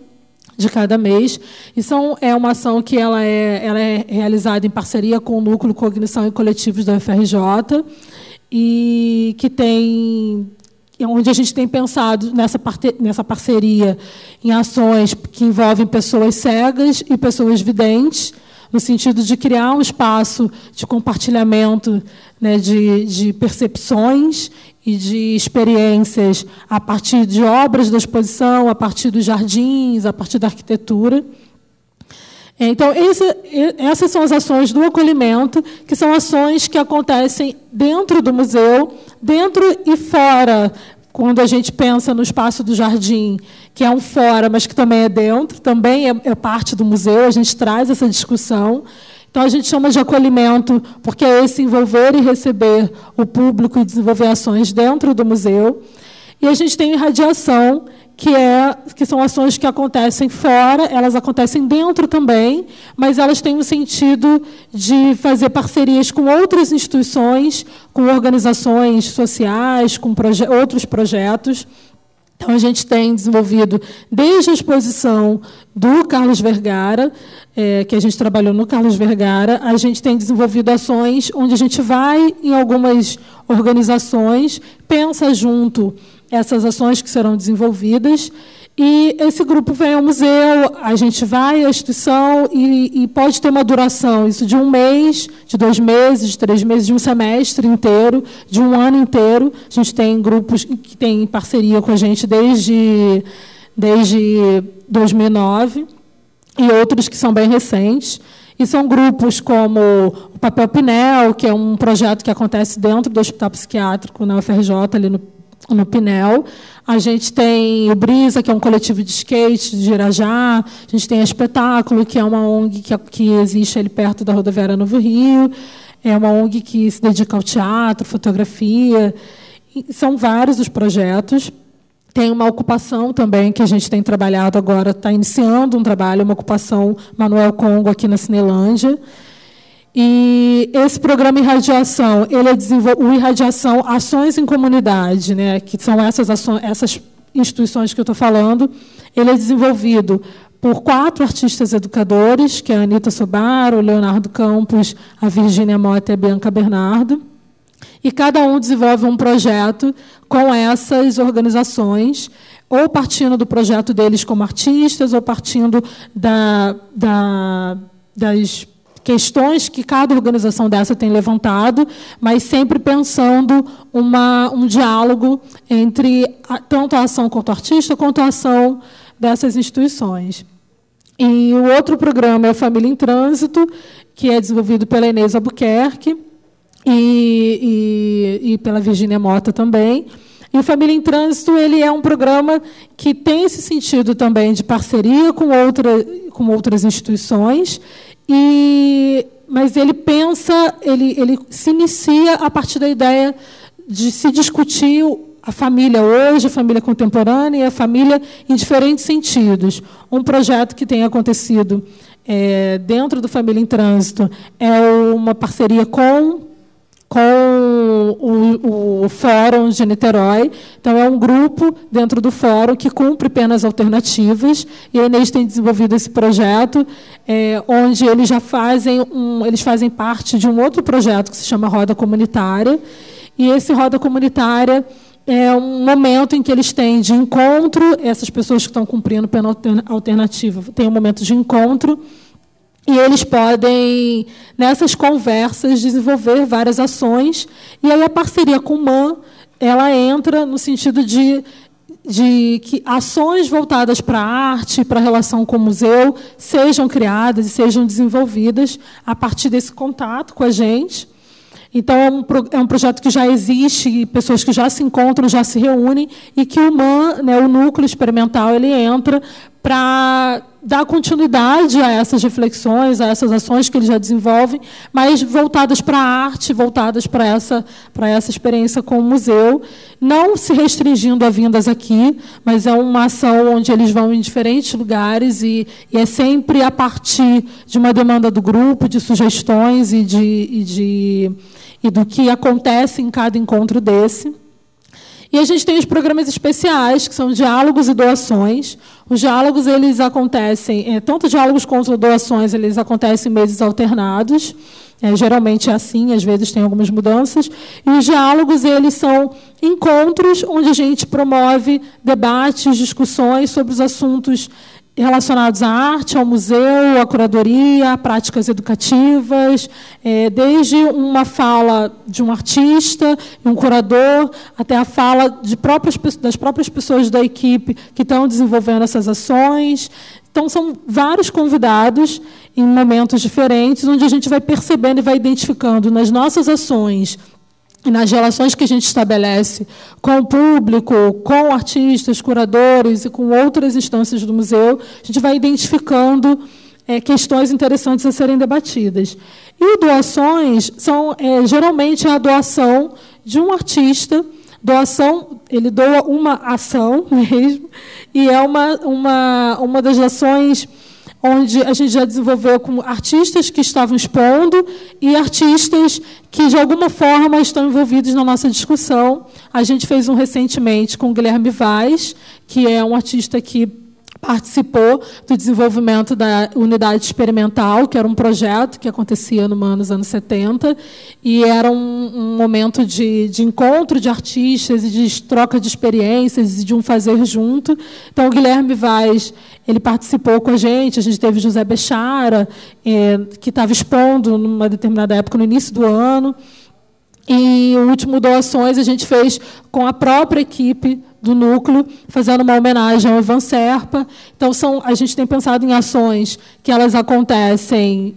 de cada mês. E é uma ação que ela é realizada em parceria com o Núcleo Cognição e Coletivos da UFRJ, e que onde a gente tem pensado nessa parceria em ações que envolvem pessoas cegas e pessoas videntes, no sentido de criar um espaço de compartilhamento, né, de percepções e de experiências a partir de obras da exposição, a partir dos jardins, a partir da arquitetura. Então, essas são as ações do acolhimento, que são ações que acontecem dentro do museu, dentro e fora, quando a gente pensa no espaço do jardim, que é um fora, mas que também é dentro, também é parte do museu, a gente traz essa discussão. Então, a gente chama de acolhimento, porque é esse envolver e receber o público e desenvolver ações dentro do museu. E a gente tem irradiação, que são ações que acontecem fora, elas acontecem dentro também, mas elas têm o sentido de fazer parcerias com outras instituições, com organizações sociais, com outros projetos. Então, a gente tem desenvolvido, desde a exposição do Carlos Vergara, que a gente trabalhou no Carlos Vergara, a gente tem desenvolvido ações onde a gente vai em algumas organizações, pensa junto essas ações que serão desenvolvidas, e esse grupo vem ao museu, a gente vai à instituição e pode ter uma duração, isso de 1 mês, de 2 meses, de 3 meses, de um semestre inteiro, de um ano inteiro. A gente tem grupos que têm parceria com a gente desde 2009, e outros que são bem recentes. E são grupos como o Papel Pinel, que é um projeto que acontece dentro do Hospital Psiquiátrico na UFRJ, ali no Pinel. A gente tem o Brisa, que é um coletivo de skate de Irajá. A gente tem a Espetáculo, que é uma ONG que existe ali perto da Rodoviária Novo Rio. É uma ONG que se dedica ao teatro, fotografia. E são vários os projetos. Tem uma ocupação também que a gente tem trabalhado agora, está iniciando um trabalho, uma ocupação Manuel Congo aqui na Cinelândia. E esse programa Irradiação, o Irradiação Ações em Comunidade, né, que são essas instituições que eu estou falando, ele é desenvolvido por 4 artistas educadores, que é a Anita Sobaro, o Leonardo Campos, a Virgínia Mota e a Bianca Bernardo. E cada um desenvolve um projeto com essas organizações, ou partindo do projeto deles como artistas, ou partindo das questões que cada organização dessa tem levantado, mas sempre pensando um diálogo entre tanto a ação quanto o artista, quanto a ação dessas instituições. E o outro programa é o Família em Trânsito, que é desenvolvido pela Inês Albuquerque e pela Virgínia Mota também. E o Família em Trânsito ele é um programa que tem esse sentido também de parceria com outras instituições, mas ele se inicia a partir da ideia de se discutir a família hoje, a família contemporânea e a família em diferentes sentidos. Um projeto que tem acontecido dentro do Família em Trânsito é uma parceria com o Fórum de Niterói. Então, é um grupo dentro do Fórum que cumpre penas alternativas, e a Inês tem desenvolvido esse projeto, onde eles fazem parte de um outro projeto que se chama Roda Comunitária, e esse Roda Comunitária é um momento em que eles têm de encontro, essas pessoas que estão cumprindo pena alternativa têm um momento de encontro, e eles podem, nessas conversas, desenvolver várias ações, e aí a parceria com o MAN, ela entra no sentido de que ações voltadas para a arte, para a relação com o museu, sejam criadas e sejam desenvolvidas a partir desse contato com a gente. Então, é um projeto que já existe, pessoas que já se encontram, já se reúnem, e que o MAN, né, o Núcleo Experimental, ele entra para dar continuidade a essas reflexões, a essas ações que ele já desenvolve, mas voltadas para a arte, voltadas para essa experiência com o museu, não se restringindo a vindas aqui, mas é uma ação onde eles vão em diferentes lugares, e é sempre a partir de uma demanda do grupo, de sugestões e do que acontece em cada encontro desse. E a gente tem os programas especiais, que são diálogos e doações. Os diálogos, eles acontecem, tanto diálogos quanto doações, eles acontecem em meses alternados. Geralmente é assim, às vezes tem algumas mudanças. E os diálogos, eles são encontros onde a gente promove debates, discussões sobre os assuntos relacionados à arte, ao museu, à curadoria, a práticas educativas, desde uma fala de um artista, um curador, até a fala das próprias pessoas da equipe que estão desenvolvendo essas ações. Então, são vários convidados em momentos diferentes, onde a gente vai percebendo e vai identificando nas nossas ações e nas relações que a gente estabelece com o público, com artistas, curadores e com outras instâncias do museu, a gente vai identificando questões interessantes a serem debatidas. E doações são, geralmente, a doação de um artista. Doação, ele doa uma ação mesmo, e é uma das ações onde a gente já desenvolveu com artistas que estavam expondo e artistas que, de alguma forma, estão envolvidos na nossa discussão. A gente fez um recentemente com o Guilherme Vaz, que é um artista que participou do desenvolvimento da unidade experimental, que era um projeto que acontecia no MAN nos anos 70, e era um momento de encontro de artistas e de troca de experiências e de um fazer junto. Então, o Guilherme Vaz, ele participou com a gente teve José Bechara, que estava expondo numa determinada época, no início do ano, e o último Doações a gente fez com a própria equipe do núcleo, fazendo uma homenagem ao Ivan Serpa. Então, a gente tem pensado em ações que elas acontecem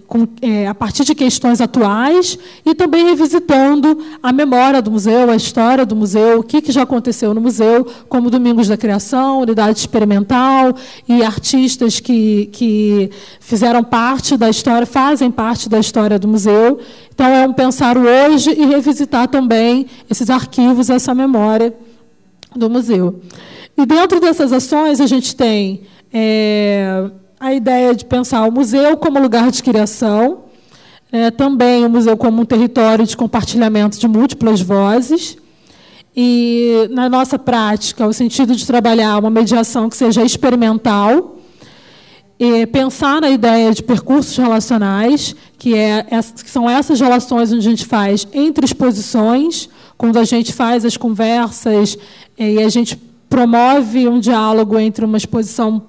a partir de questões atuais e também revisitando a memória do museu, a história do museu, o que já aconteceu no museu, como Domingos da Criação, Unidade Experimental, e artistas que fizeram parte da história, fazem parte da história do museu. Então, é um pensar o hoje e revisitar também esses arquivos, essa memória do museu. E dentro dessas ações a gente tem a ideia de pensar o museu como lugar de criação, também o museu como um território de compartilhamento de múltiplas vozes, e, na nossa prática, o sentido de trabalhar uma mediação que seja experimental, pensar na ideia de percursos relacionais, que são essas relações onde a gente faz entre exposições, quando a gente faz as conversas e a gente promove um diálogo entre uma exposição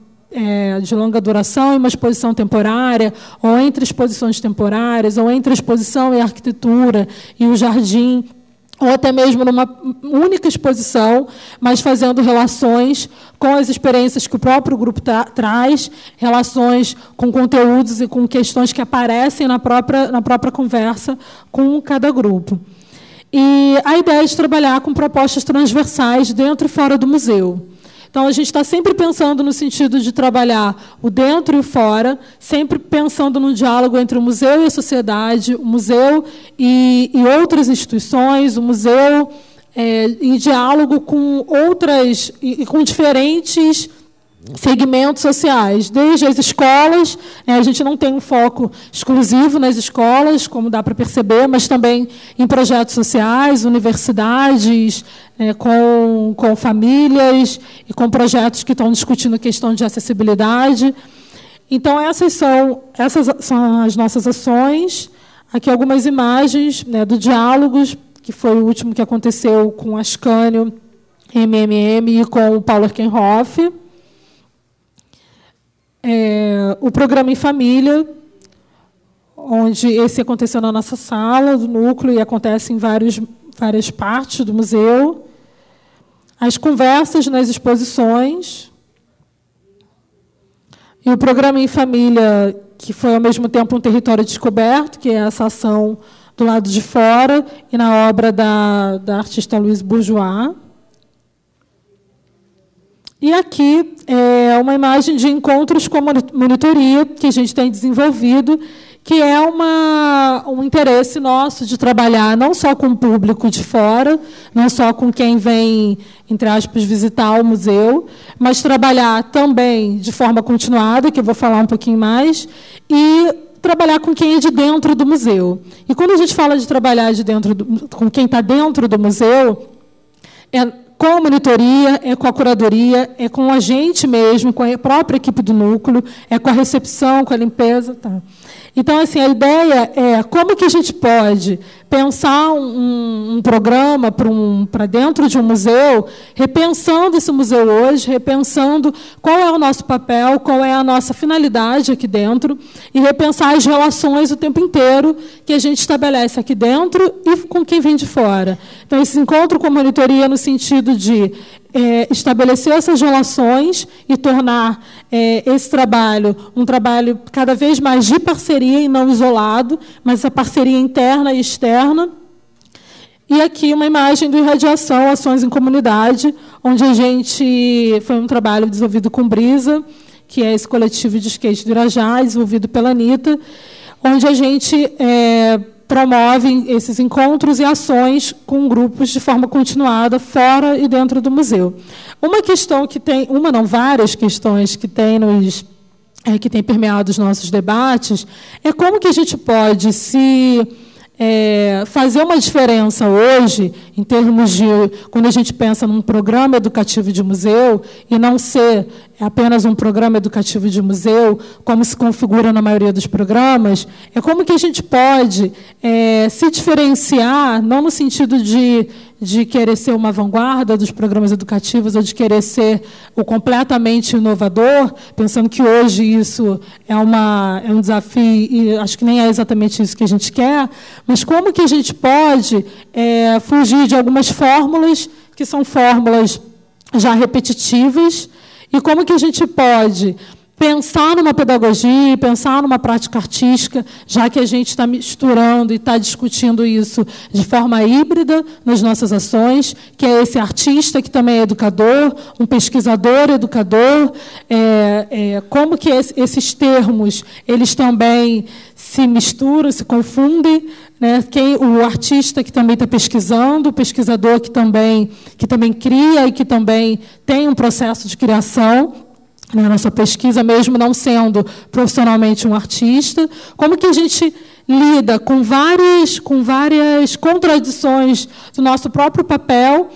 de longa duração e uma exposição temporária, ou entre exposições temporárias, ou entre a exposição e a arquitetura e o jardim, ou até mesmo numa única exposição, mas fazendo relações com as experiências que o próprio grupo traz, relações com conteúdos e com questões que aparecem na própria conversa com cada grupo. E a ideia é de trabalhar com propostas transversais dentro e fora do museu. Então, a gente está sempre pensando no sentido de trabalhar o dentro e o fora, sempre pensando no diálogo entre o museu e a sociedade, o museu e outras instituições, o museu em diálogo com outras e com diferentes segmentos sociais, desde as escolas, a gente não tem um foco exclusivo nas escolas, como dá para perceber, mas também em projetos sociais, universidades, com famílias e com projetos que estão discutindo a questão de acessibilidade. Então, essas são as nossas ações. Aqui algumas imagens do Diálogos, que foi o último que aconteceu com a Ascânio, MMM e com o Paulo Erkenhoff. O programa Em Família, onde esse aconteceu na nossa sala do núcleo e acontece em várias partes do museu. As conversas nas exposições. E o programa Em Família, que foi, ao mesmo tempo, um território descoberto, que é essa ação do lado de fora, e na obra da artista Louise Bourgeois. E aqui é uma imagem de encontros com monitoria que a gente tem desenvolvido, que é um interesse nosso de trabalhar não só com o público de fora, não só com quem vem, entre aspas, visitar o museu, mas trabalhar também de forma continuada, que eu vou falar um pouquinho mais, e trabalhar com quem é de dentro do museu. E quando a gente fala de trabalhar com quem está dentro do museu, com a monitoria, com a curadoria, com a gente mesmo, com a própria equipe do núcleo, com a recepção, com a limpeza. Tá. Então, assim, a ideia é como que a gente pode pensar um programa para dentro de um museu, repensando esse museu hoje, repensando qual é o nosso papel, qual é a nossa finalidade aqui dentro, e repensar as relações o tempo inteiro que a gente estabelece aqui dentro e com quem vem de fora. Então, esse encontro com a monitoria no sentido de estabelecer essas relações e tornar esse trabalho um trabalho cada vez mais de parceria e não isolado, mas essa parceria interna e externa. E aqui uma imagem do Irradiação, Ações em Comunidade, onde foi um trabalho desenvolvido com Brisa, que é esse coletivo de skate do Irajá, desenvolvido pela Anitta, onde a gente promove esses encontros e ações com grupos de forma continuada, fora e dentro do museu. Uma questão que tem, várias questões que tem que tem permeado os nossos debates, é como que a gente pode fazer uma diferença hoje, em termos de, quando a gente pensa num programa educativo de museu, e não ser apenas um programa educativo de museu, como se configura na maioria dos programas, como que a gente pode se diferenciar, não no sentido de querer ser uma vanguarda dos programas educativos ou de querer ser o completamente inovador, pensando que hoje isso é um desafio, e acho que nem é exatamente isso que a gente quer, mas como que a gente pode fugir de algumas fórmulas, que são fórmulas já repetitivas, e como que a gente pode pensar numa pedagogia, pensar numa prática artística, já que a gente está misturando e está discutindo isso de forma híbrida nas nossas ações, que é esse artista que também é educador, um pesquisador educador, como que esses termos eles também se misturam, se confundem, né? O artista que também está pesquisando, o pesquisador que também cria e que também tem um processo de criação, na nossa pesquisa, mesmo não sendo profissionalmente um artista, como que a gente lida com várias contradições do nosso próprio papel.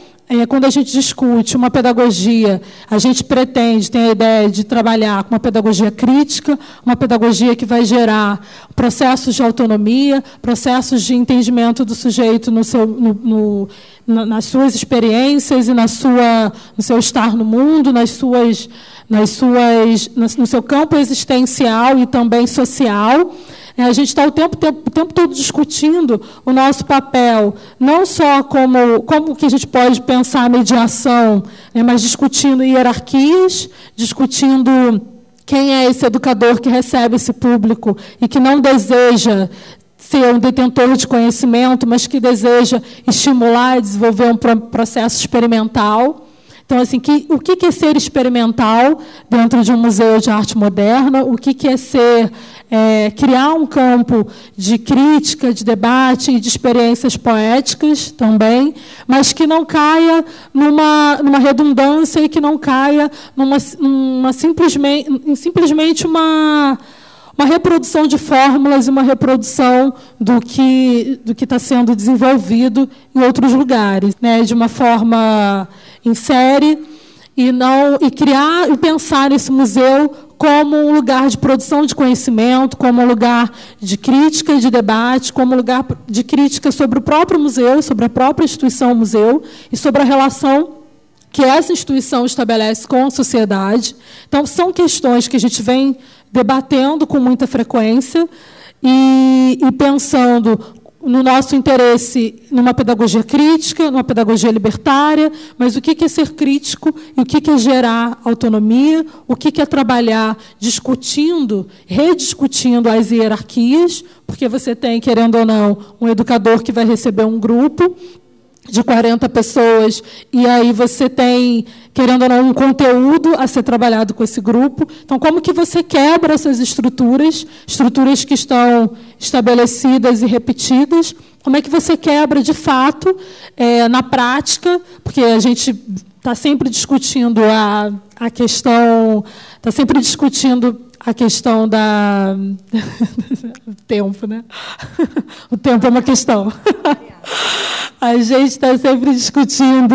Quando a gente discute uma pedagogia, a gente tem a ideia de trabalhar com uma pedagogia crítica, uma pedagogia que vai gerar processos de autonomia, processos de entendimento do sujeito nas suas experiências e no seu estar no mundo, no seu campo existencial e também social. A gente está o tempo todo discutindo o nosso papel, não só como que a gente pode pensar a mediação, mas discutindo hierarquias, discutindo quem é esse educador que recebe esse público e que não deseja ser um detentor de conhecimento, mas que deseja estimular e desenvolver um processo experimental. Então, assim, o que é ser experimental dentro de um museu de arte moderna? O que é ser criar um campo de crítica, de debate e de experiências poéticas também, mas que não caia numa redundância e que não caia simplesmente uma reprodução de fórmulas e uma reprodução do que está sendo desenvolvido em outros lugares, né? De uma forma em série, e criar e pensar esse museu como um lugar de produção de conhecimento, como um lugar de crítica e de debate, como um lugar de crítica sobre o próprio museu, sobre a própria instituição museu e sobre a relação que essa instituição estabelece com a sociedade. Então, são questões que a gente vem debatendo com muita frequência e pensando no nosso interesse numa pedagogia crítica, numa pedagogia libertária, mas o que é ser crítico e o que é gerar autonomia, o que é trabalhar discutindo, rediscutindo as hierarquias, porque você tem, querendo ou não, um educador que vai receber um grupo de 40 pessoas, e aí você tem, querendo ou não, um conteúdo a ser trabalhado com esse grupo. Então, como que você quebra essas estruturas que estão estabelecidas e repetidas? Como é que você quebra, de fato, na prática? Porque a gente está sempre discutindo a questão, está sempre discutindo a questão da o tempo, né? O tempo é uma questão. A gente está sempre discutindo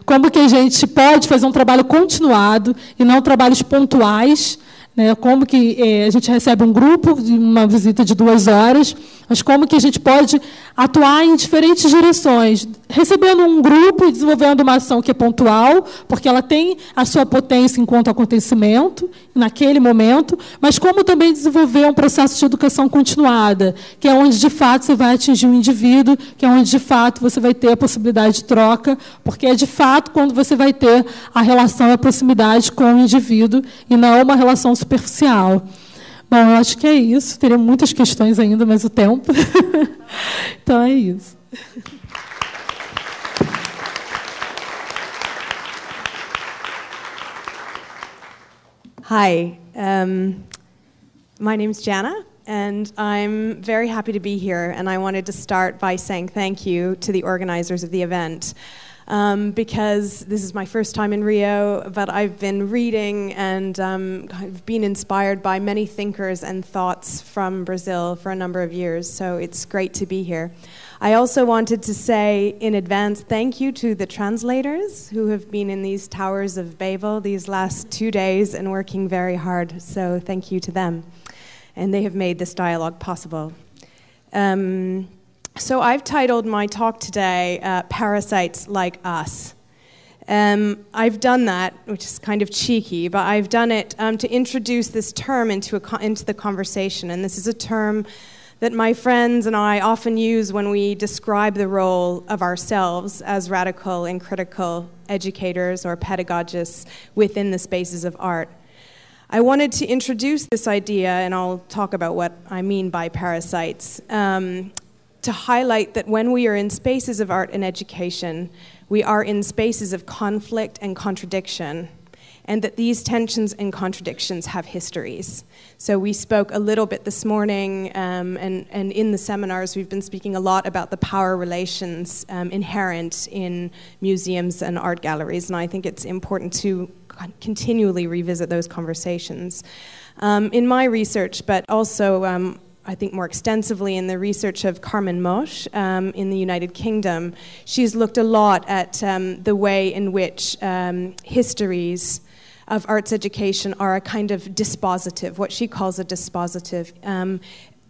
como que a gente pode fazer um trabalho continuado e não trabalhos pontuais, né? Como que a gente recebe um grupo de uma visita de 2 horas, mas como que a gente pode atuar em diferentes direções, recebendo um grupo e desenvolvendo uma ação que é pontual, porque ela tem a sua potência enquanto acontecimento, naquele momento, mas como também desenvolver um processo de educação continuada, que é onde, de fato, você vai atingir um indivíduo, que é onde, de fato, você vai ter a possibilidade de troca, porque é, de fato, quando você vai ter a relação e a proximidade com o indivíduo, e não uma relação superficial. Bom, eu acho que é isso. Teria muitas questões ainda, mas o tempo. Então, é isso. Hi, my name's Jana, and I'm very happy to be here, and I wanted to start by saying thank you to the organizers of the event. Because this is my first time in Rio, but I've been reading and kind of been inspired by many thinkers and thoughts from Brazil for a number of years, so it's great to be here. I also wanted to say in advance thank you to the translators who have been in these towers of Babel these last 2 days and working very hard, so thank you to them. And they have made this dialogue possible. So I've titled my talk today, Parasites Like Us. I've done that, which is kind of cheeky, but I've done it to introduce this term into the conversation. And this is a term that my friends and I often use when we describe the role of ourselves as radical and critical educators or pedagogists within the spaces of art. I wanted to introduce this idea, and I'll talk about what I mean by parasites, to highlight that when we are in spaces of art and education, we are in spaces of conflict and contradiction, and that these tensions and contradictions have histories. So we spoke a little bit this morning, and in the seminars we've been speaking a lot about the power relations inherent in museums and art galleries, and I think it's important to continually revisit those conversations. In my research, but also I think more extensively in the research of Carmen Mosch in the United Kingdom, she's looked a lot at the way in which histories of arts education are a kind of dispositive, what she calls a dispositive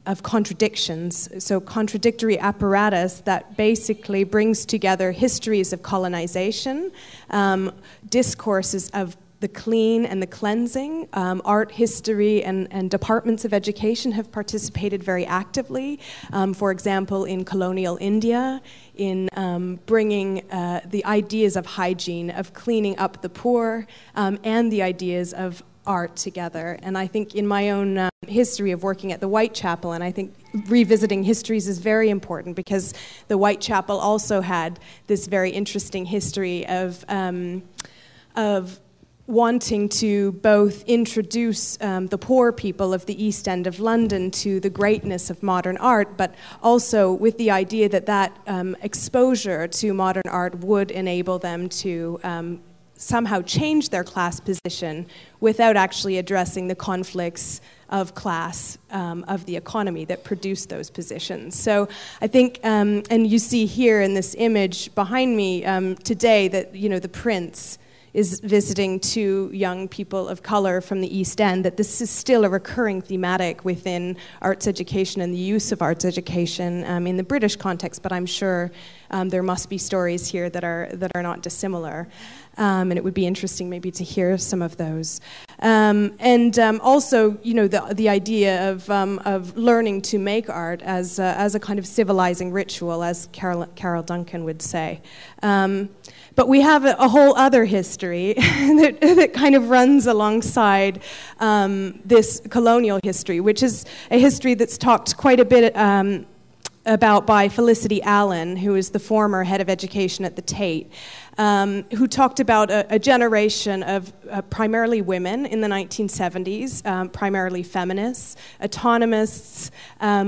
of contradictions. So contradictory apparatus that basically brings together histories of colonization, discourses of the clean and the cleansing. Art history and departments of education have participated very actively, for example, in colonial India, in bringing the ideas of hygiene, of cleaning up the poor, and the ideas of art together. And I think in my own history of working at the Whitechapel, and I think revisiting histories is very important, because the Whitechapel also had this very interesting history of wanting to both introduce the poor people of the East End of London to the greatness of modern art, but also with the idea that exposure to modern art would enable them to somehow change their class position without actually addressing the conflicts of class of the economy that produced those positions. So I think, and you see here in this image behind me today that, the Prince is visiting two young people of color from the East End, that this is still a recurring thematic within arts education and the use of arts education in the British context, but I'm sure there must be stories here that are not dissimilar. And it would be interesting maybe to hear some of those. Also, the idea of learning to make art as a kind of civilizing ritual, as Carol Duncan would say. But we have a whole other history that kind of runs alongside this colonial history, which is a history that's talked quite a bit about by Felicity Allen, who is the former head of education at the Tate, who talked about a generation of primarily women in the 1970s, primarily feminists, autonomists,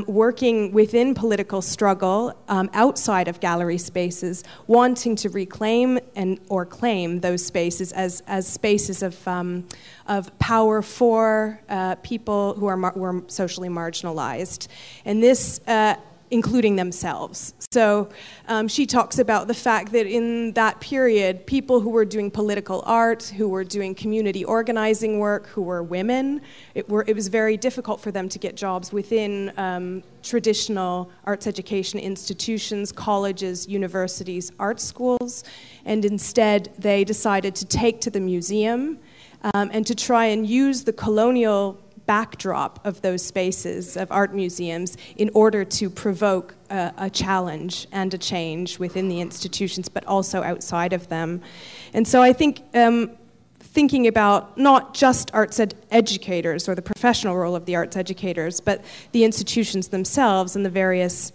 working within political struggle outside of gallery spaces, wanting to reclaim or claim those spaces as spaces of power for people who were socially marginalized. And this including themselves. So she talks about the fact that in that period, people who were doing political art, who were doing community organizing work, who were women, it was very difficult for them to get jobs within traditional arts education institutions, colleges, universities, art schools, and instead they decided to take to the museum and to try and use the colonial backdrop of those spaces of art museums in order to provoke a challenge and a change within the institutions, but also outside of them. And so I think thinking about not just arts educators or the professional role of the arts educators, but the institutions themselves and the various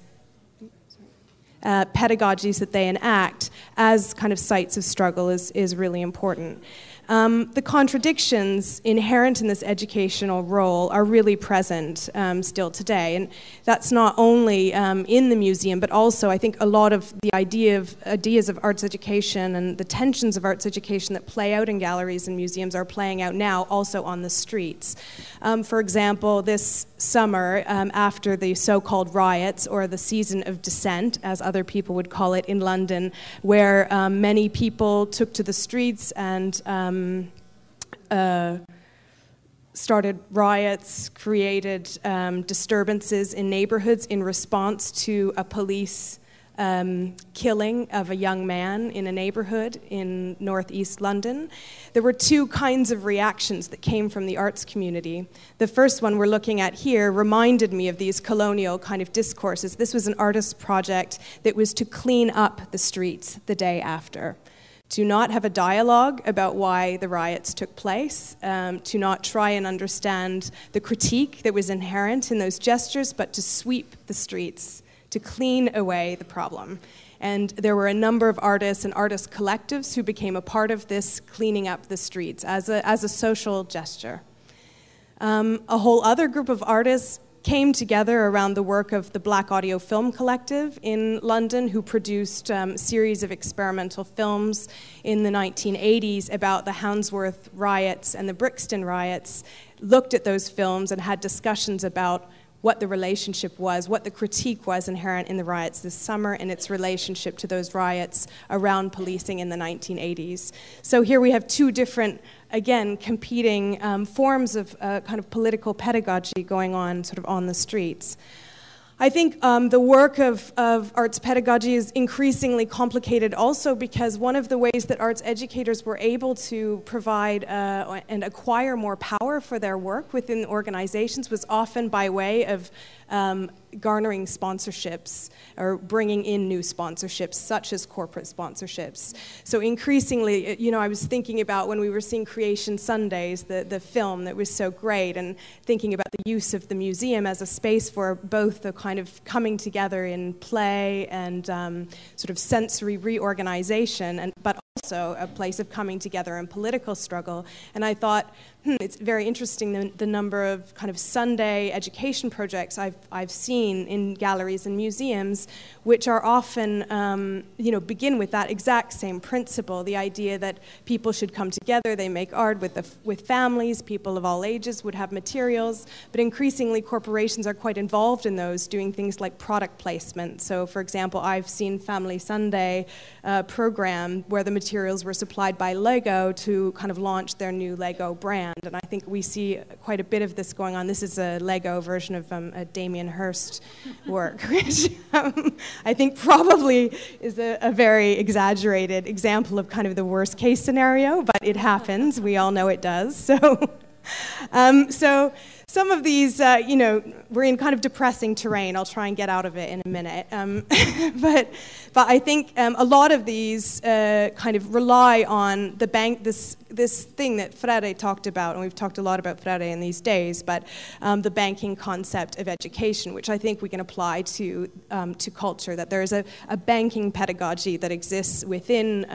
pedagogies that they enact as kind of sites of struggle is really important. The contradictions inherent in this educational role are really present still today, and that's not only in the museum, but also I think a lot of the ideas of arts education and the tensions of arts education that play out in galleries and museums are playing out now also on the streets. For example, this summer, after the so-called riots, or the season of dissent, as other people would call it, in London, where many people took to the streets and started riots, created disturbances in neighborhoods in response to a police killing of a young man in a neighborhood in northeast London. There were two kinds of reactions that came from the arts community. The first one we're looking at here reminded me of these colonial kind of discourses. This was an artist project that was to clean up the streets the day after. To not have a dialogue about why the riots took place, to not try and understand the critique that was inherent in those gestures, but to sweep the streets, to clean away the problem. And there were a number of artists and artist collectives who became a part of this cleaning up the streets as a social gesture. A whole other group of artists came together around the work of the Black Audio Film Collective in London, who produced a series of experimental films in the 1980s about the Handsworth riots and the Brixton riots, looked at those films and had discussions about what the relationship was, what the critique was inherent in the riots this summer and its relationship to those riots around policing in the 1980s. So here we have two different, again, competing forms of kind of political pedagogy going on sort of on the streets. I think the work of arts pedagogy is increasingly complicated also because one of the ways that arts educators were able to provide and acquire more power for their work within organizations was often by way of garnering sponsorships or bringing in new sponsorships, such as corporate sponsorships. So increasingly, I was thinking about when we were seeing Creation Sundays, the film that was so great, and thinking about the use of the museum as a space for both the kind of coming together in play and sort of sensory reorganization, but also a place of coming together in political struggle. And I thought, it's very interesting the number of kind of Sunday education projects I've seen in galleries and museums, which are often, begin with that exact same principle, the idea that people should come together, they make art with families, people of all ages would have materials, but increasingly corporations are quite involved in those, doing things like product placement. So, for example, I've seen Family Sunday program where the materials were supplied by Lego to kind of launch their new Lego brand. And I think we see quite a bit of this going on. This is a Lego version of a Damien Hirst work, which I think probably is a very exaggerated example of kind of the worst case scenario, but it happens. We all know it does. So some of these, we're in kind of depressing terrain. I'll try and get out of it in a minute. But I think a lot of these kind of rely on the bank, this thing that Freire talked about, and we've talked a lot about Freire in these days, but the banking concept of education, which I think we can apply to culture, that there is a banking pedagogy that exists within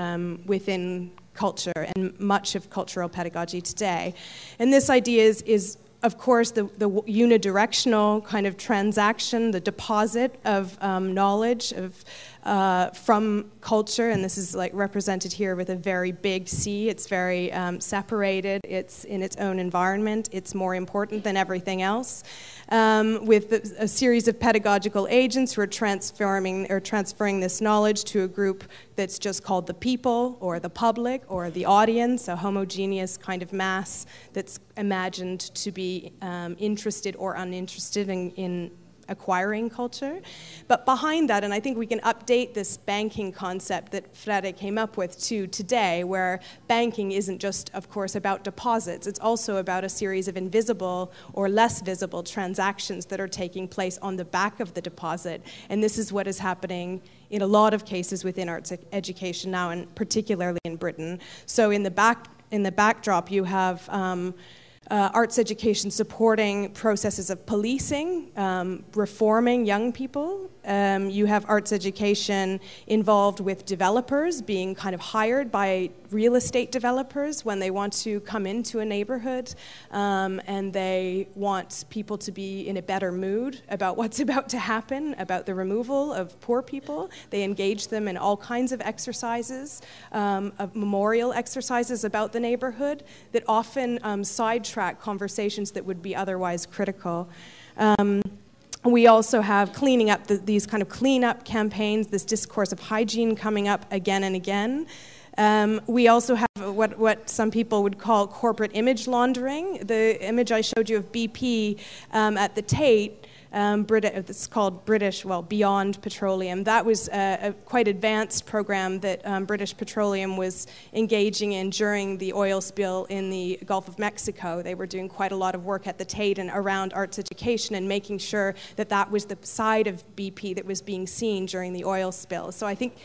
culture and much of cultural pedagogy today. And this idea is of course, the unidirectional kind of transaction, the deposit of knowledge from culture, and this is like represented here with a very big C. It's very separated. It's in its own environment. It's more important than everything else. With a series of pedagogical agents who are transferring this knowledge to a group that's just called the people or the public or the audience, a homogeneous kind of mass that's imagined to be interested or uninterested in acquiring culture. But behind that, and I think we can update this banking concept that Freire came up with to today, where banking isn't just, of course, about deposits. It's also about a series of invisible or less visible transactions that are taking place on the back of the deposit. And this is what is happening in a lot of cases within arts education now, and particularly in Britain. So in the backdrop, you have arts education supporting processes of policing, reforming young people. You have arts education involved with developers being kind of hired by real estate developers when they want to come into a neighborhood and they want people to be in a better mood about what's about to happen, about the removal of poor people. They engage them in all kinds of exercises, of memorial exercises about the neighborhood that often sidetrack conversations that would be otherwise critical. We also have cleaning up, these kind of cleanup campaigns, this discourse of hygiene coming up again and again. We also have what some people would call corporate image laundering. The image I showed you of BP at the Tate, it's called Beyond Petroleum. That was a quite advanced program that British Petroleum was engaging in during the oil spill in the Gulf of Mexico. They were doing quite a lot of work at the Tate and around arts education and making sure that that was the side of BP that was being seen during the oil spill. So I think,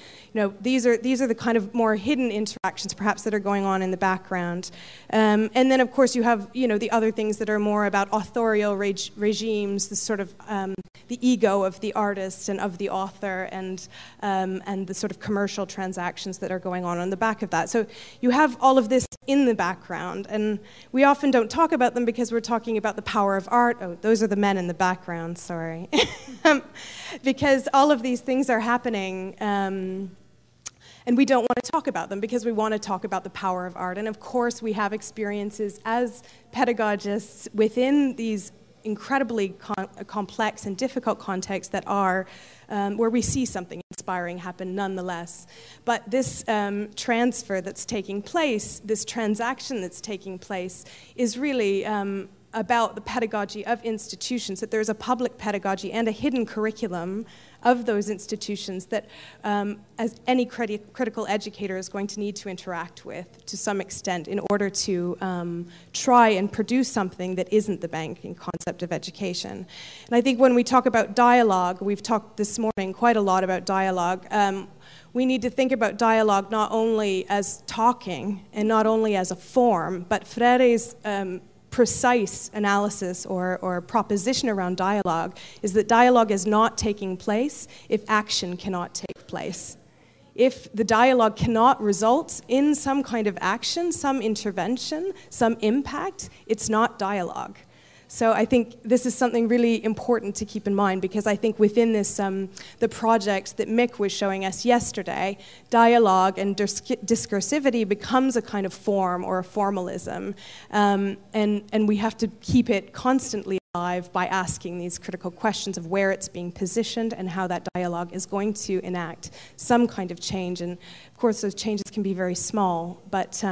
these are the kind of more hidden interactions perhaps that are going on in the background. And then of course you have, the other things that are more about authorial regimes, the sort of the ego of the artist and of the author, and the sort of commercial transactions that are going on the back of that. So you have all of this in the background, and we often don't talk about them because we're talking about the power of art. Oh, those are the men in the background, sorry. Because all of these things are happening, and we don't want to talk about them because we want to talk about the power of art. And of course, we have experiences as pedagogists within these incredibly complex and difficult contexts that are where we see something inspiring happen nonetheless. But this transfer that's taking place, this transaction that's taking place, is really about the pedagogy of institutions, that there's a public pedagogy and a hidden curriculum of those institutions that as any critical educator is going to need to interact with to some extent in order to try and produce something that isn't the banking concept of education. And I think when we talk about dialogue, we've talked this morning quite a lot about dialogue, we need to think about dialogue not only as talking and not only as a form, but Freire's precise analysis or proposition around dialogue is that dialogue is not taking place if action cannot take place. If the dialogue cannot result in some kind of action, some intervention, some impact, it's not dialogue. So I think this is something really important to keep in mind, because I think within this, the project that Mick was showing us yesterday, dialogue and discursivity becomes a kind of form or a formalism, and we have to keep it constantly alive by asking these critical questions of where it's being positioned and how that dialogue is going to enact some kind of change. And of course, those changes can be very small, but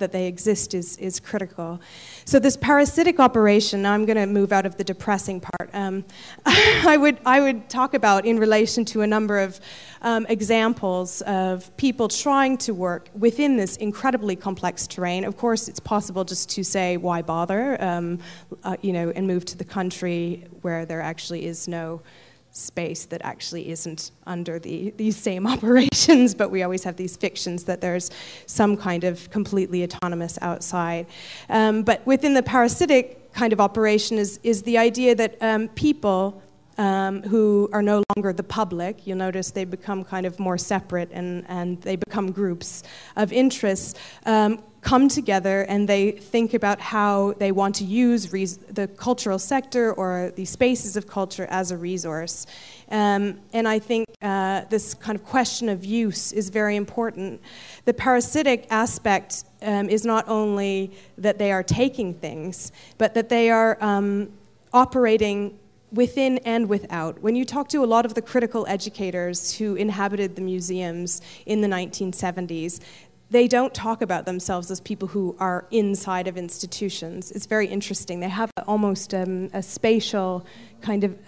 that they exist is critical. So this parasitic operation, now I'm going to move out of the depressing part, I would talk about in relation to a number of examples of people trying to work within this incredibly complex terrain. Of course, it's possible just to say, why bother, and move to the country where there actually is no space that actually isn't under these same operations, but we always have these fictions that there's some kind of completely autonomous outside. But within the parasitic kind of operation is the idea that people who are no longer the public, you'll notice they become kind of more separate and they become groups of interests, come together and they think about how they want to use the cultural sector or the spaces of culture as a resource. And I think this kind of question of use is very important. The parasitic aspect is not only that they are taking things, but that they are operating within and without. When you talk to a lot of the critical educators who inhabited the museums in the 1970s, they don't talk about themselves as people who are inside of institutions. It's very interesting. They have almost a spatial kind of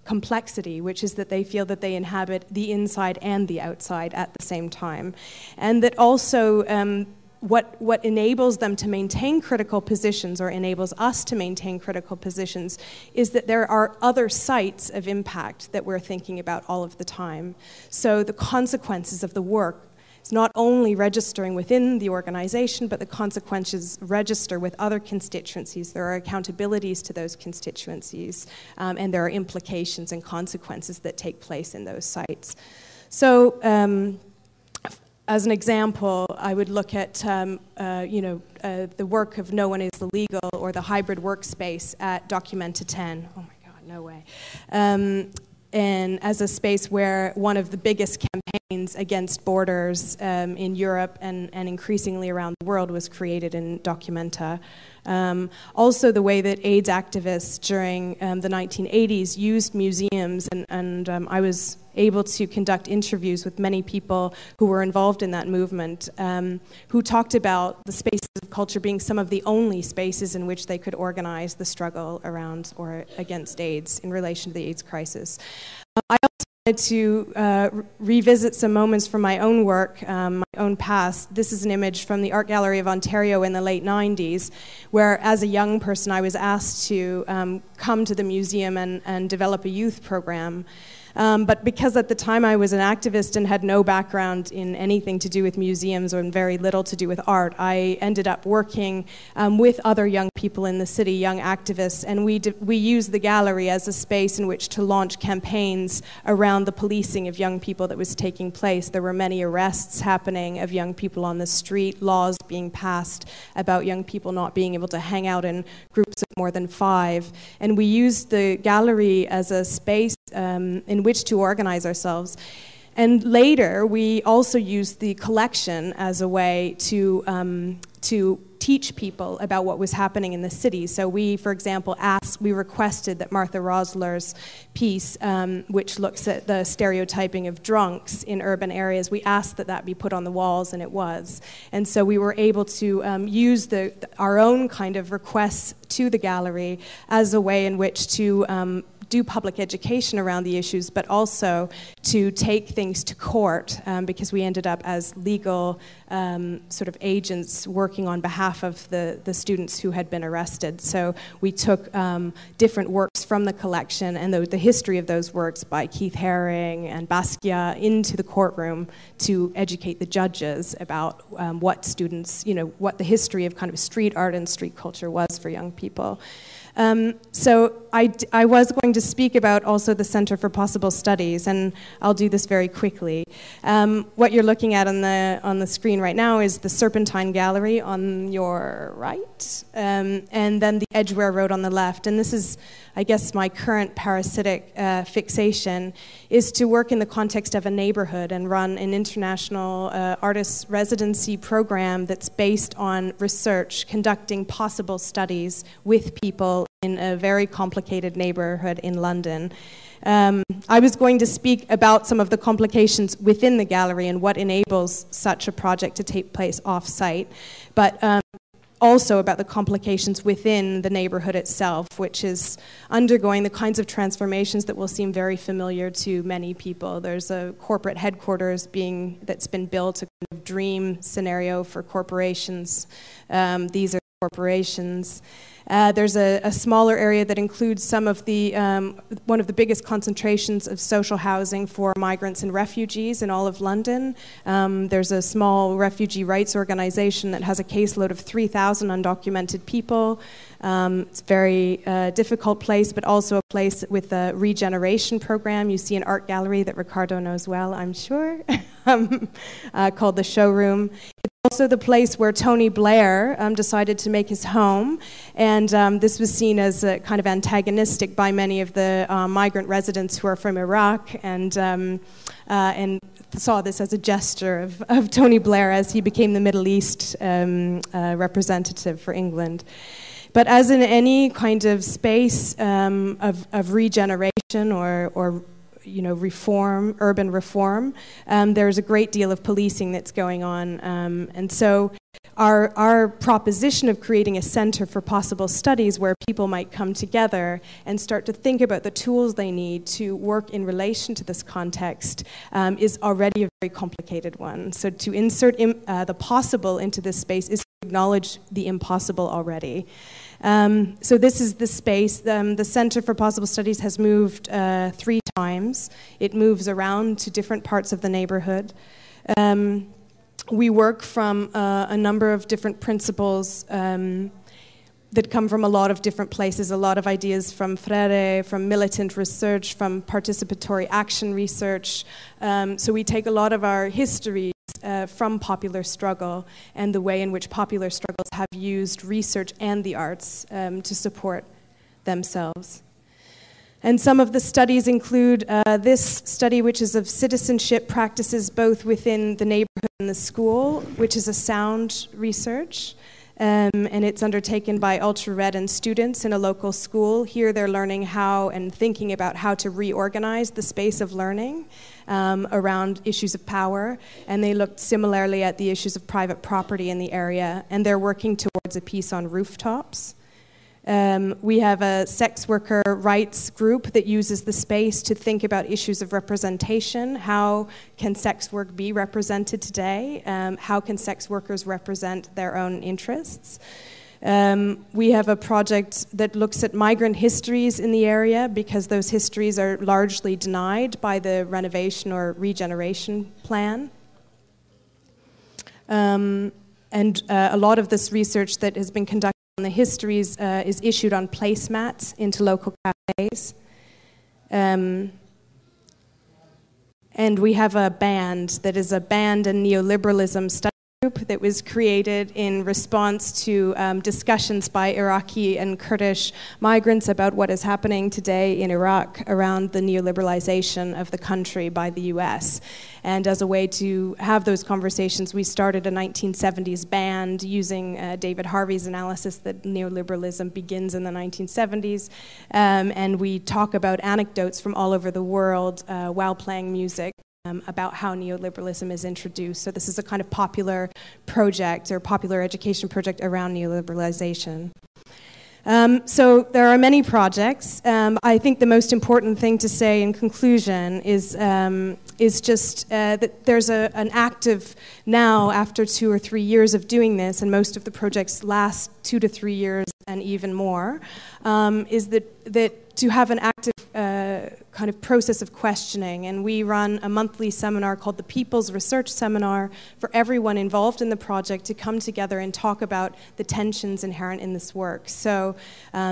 complexity, which is that they feel that they inhabit the inside and the outside at the same time. And that also what enables them to maintain critical positions, or enables us to maintain critical positions, is that there are other sites of impact that we're thinking about all of the time. So the consequences of the work is not only registering within the organization, but the consequences register with other constituencies. There are accountabilities to those constituencies, and there are implications and consequences that take place in those sites. So, as an example, I would look at the work of No One Is Illegal or the hybrid workspace at Documenta 10. Oh my God, no way. And as a space where one of the biggest campaigns against borders in Europe and increasingly around the world was created in Documenta. Also the way that AIDS activists during the 1980s used museums, and I was able to conduct interviews with many people who were involved in that movement, who talked about the spaces of culture being some of the only spaces in which they could organize the struggle around or against AIDS in relation to the AIDS crisis. I also wanted to revisit some moments from my own work, my own past. This is an image from the Art Gallery of Ontario in the late 90s, where as a young person I was asked to come to the museum and develop a youth program. But because at the time I was an activist and had no background in anything to do with museums or very little to do with art, I ended up working with other young people in the city, young activists, and we used the gallery as a space in which to launch campaigns around the policing of young people that was taking place. There were many arrests happening of young people on the street, laws being passed about young people not being able to hang out in groups of more than 5. And we used the gallery as a space in which to organize ourselves. And later, we also used the collection as a way to teach people about what was happening in the city. So we, for example, requested that Martha Rosler's piece, which looks at the stereotyping of drunks in urban areas, we asked that that be put on the walls, and it was. And so we were able to use our own kind of requests to the gallery as a way in which to do public education around the issues, but also to take things to court, because we ended up as legal sort of agents working on behalf of the students who had been arrested. So we took different works from the collection and the history of those works by Keith Haring and Basquiat into the courtroom to educate the judges about what students, what the history of kind of street art and street culture was for young people. So I was going to speak about also the Center for Possible Studies, and I'll do this very quickly. What you're looking at on the screen right now is the Serpentine Gallery on your right, and then the Edgware Road on the left. And this is, I guess, my current parasitic fixation is to work in the context of a neighborhood and run an international artist residency program that's based on research, conducting possible studies with people in a very complicated neighborhood in London. I was going to speak about some of the complications within the gallery and what enables such a project to take place off-site, but also about the complications within the neighborhood itself, which is undergoing the kinds of transformations that will seem very familiar to many people. There's a corporate headquarters that's been built, a kind of dream scenario for corporations. These are corporations. There's a smaller area that includes some of the one of the biggest concentrations of social housing for migrants and refugees in all of London. There's a small refugee rights organization that has a caseload of 3,000 undocumented people. It's a very difficult place, but also a place with a regeneration program. You see an art gallery that Ricardo knows well, I'm sure, called The Showroom. It's also the place where Tony Blair decided to make his home, and this was seen as kind of antagonistic by many of the migrant residents who are from Iraq, and saw this as a gesture of Tony Blair as he became the Middle East representative for England. But as in any kind of space of regeneration or reform, urban reform, there's a great deal of policing that's going on. And so our proposition of creating a center for possible studies where people might come together and start to think about the tools they need to work in relation to this context is already a very complicated one. So to insert the possible into this space is to acknowledge the impossible already. So this is the space. The Center for Possible Studies has moved 3 times. It moves around to different parts of the neighborhood. We work from a number of different principles that come from a lot of different places, a lot of ideas from Freire, from militant research, from participatory action research. So we take a lot of our history from popular struggle and the way in which popular struggles have used research and the arts to support themselves. And some of the studies include this study, which is of citizenship practices both within the neighborhood and the school, which is a sound research. And it's undertaken by Ultra Red and students in a local school. Here they're learning how and thinking about how to reorganize the space of learning around issues of power. And they looked similarly at the issues of private property in the area. And they're working towards a piece on rooftops. We have a sex worker rights group that uses the space to think about issues of representation. How can sex work be represented today? How can sex workers represent their own interests? We have a project that looks at migrant histories in the area because those histories are largely denied by the renovation or regeneration plan. And a lot of this research that has been conducted on the histories is issued on placemats into local cafes. And we have a band that is a band and neoliberalism study group that was created in response to discussions by Iraqi and Kurdish migrants about what is happening today in Iraq around the neoliberalization of the country by the US. And as a way to have those conversations, we started a 1970s band using David Harvey's analysis that neoliberalism begins in the 1970s. And we talk about anecdotes from all over the world while playing music. About how neoliberalism is introduced. So this is a kind of popular project or popular education project around neoliberalization. So there are many projects. I think the most important thing to say in conclusion is just that there's an active now, after 2 or 3 years of doing this, and most of the projects last 2 to 3 years and even more, is that to have an active kind of process of questioning. And we run a monthly seminar called the People's Research Seminar for everyone involved in the project to come together and talk about the tensions inherent in this work. So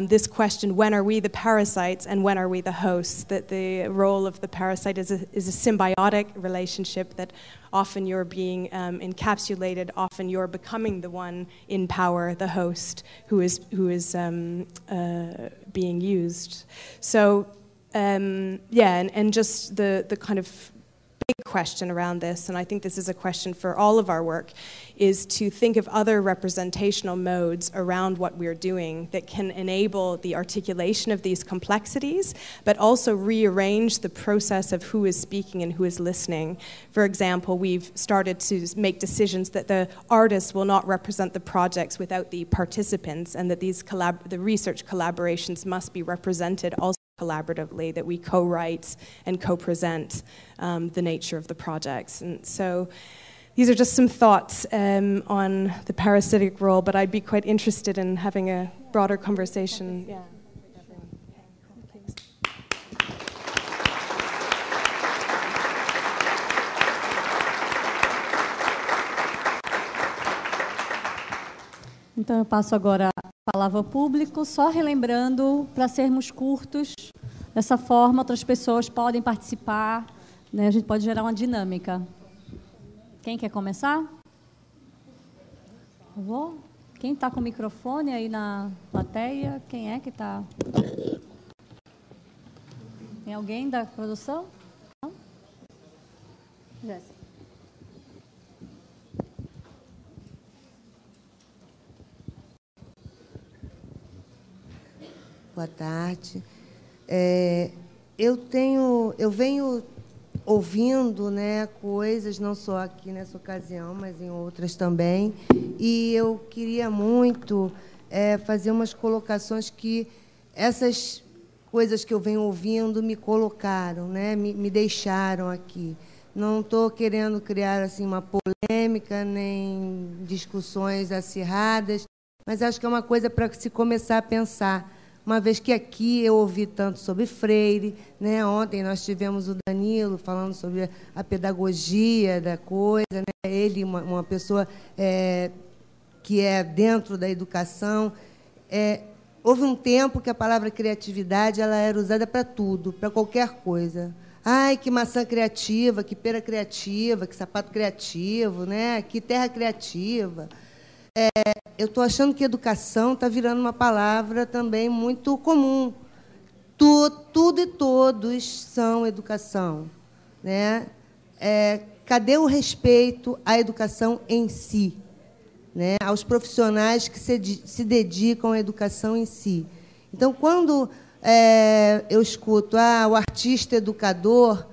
this question, when are we the parasites and when are we the hosts? That the role of the parasite is a symbiotic relationship, that often you're being encapsulated, often you're becoming the one in power, the host, who is being used. So, and just the kind of big question around this, and I think this is a question for all of our work, is to think of other representational modes around what we're doing that can enable the articulation of these complexities, but also rearrange the process of who is speaking and who is listening. For example, we've started to make decisions that the artists will not represent the projects without the participants, and that these the research collaborations must be represented also collaboratively, that we co-write and co-present the nature of the projects. And so these are just some thoughts on the parasitic role, but I'd be quite interested in having a broader conversation. Yeah. Então eu passo agora a palavra ao público, só relembrando, para sermos curtos, dessa forma outras pessoas podem participar, né? A gente pode gerar uma dinâmica. Quem quer começar? Eu vou? Quem está com o microfone aí na plateia? Quem é que está? Tem alguém da produção? Não? Jéssica. Boa tarde. Eu venho ouvindo, né, coisas, não só aqui nessa ocasião, mas em outras também, e eu queria muito fazer umas colocações que essas coisas que eu venho ouvindo me colocaram, né, me deixaram aqui. Não estou querendo criar assim uma polêmica, nem discussões acirradas, mas acho que é uma coisa para se começar a pensar. Uma vez que aqui eu ouvi tanto sobre Freire, né? Ontem nós tivemos o Danilo falando sobre a pedagogia da coisa, né? Ele, uma pessoa que é dentro da educação. Houve um tempo que a palavra criatividade ela era usada para tudo, para qualquer coisa. Ai, que maçã criativa, que pera criativa, que sapato criativo, né? Que terra criativa. Eu estou achando que educação está virando uma palavra também muito comum. Tudo e todos são educação, né? Cadê o respeito à educação em si, né? Aos profissionais que se dedicam à educação em si. Então, quando eu escuto o artista educador,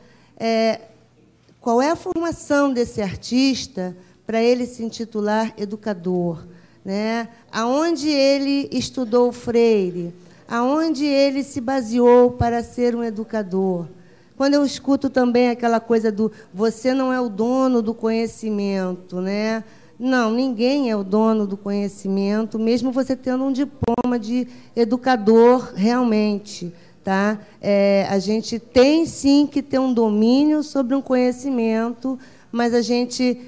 qual é a formação desse artista para ele se intitular educador, né? Aonde ele estudou Freire, aonde ele se baseou para ser um educador. Quando eu escuto também aquela coisa do você não é o dono do conhecimento, né? Não, ninguém é o dono do conhecimento, mesmo você tendo um diploma de educador realmente, tá? A gente tem sim que ter um domínio sobre um conhecimento, mas a gente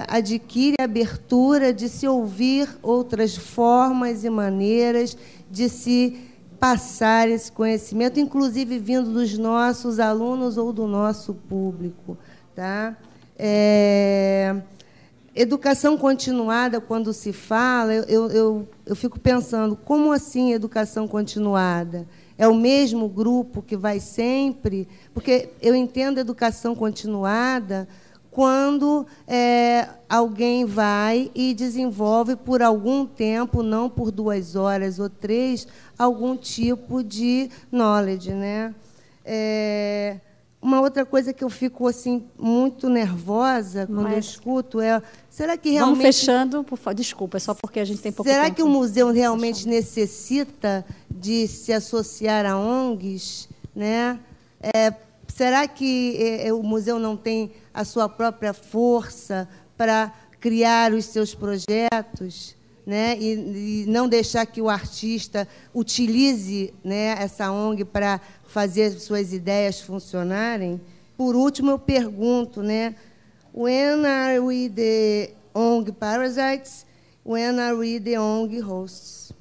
adquire a abertura de se ouvir outras formas e maneiras de se passar esse conhecimento, inclusive vindo dos nossos alunos ou do nosso público. Tá? educação continuada, quando se fala, eu fico pensando, como assim educação continuada? É o mesmo grupo que vai sempre? Porque eu entendo educação continuada quando alguém vai e desenvolve por algum tempo, não por 2 horas ou 3, algum tipo de knowledge, né? Uma outra coisa que eu fico assim muito nervosa quando eu escuto é: será que realmente... Vamos fechando, por favor. Desculpa, é só porque a gente tem pouco tempo. Será que o museu realmente necessita de se associar a ONGs, né? Será que o museu não tem a sua própria força para criar os seus projetos, né? E não deixar que o artista utilize, né, essa ONG para fazer suas ideias funcionarem? Por último, eu pergunto, né, when are we the ONG parasites? When are we the ONG hosts?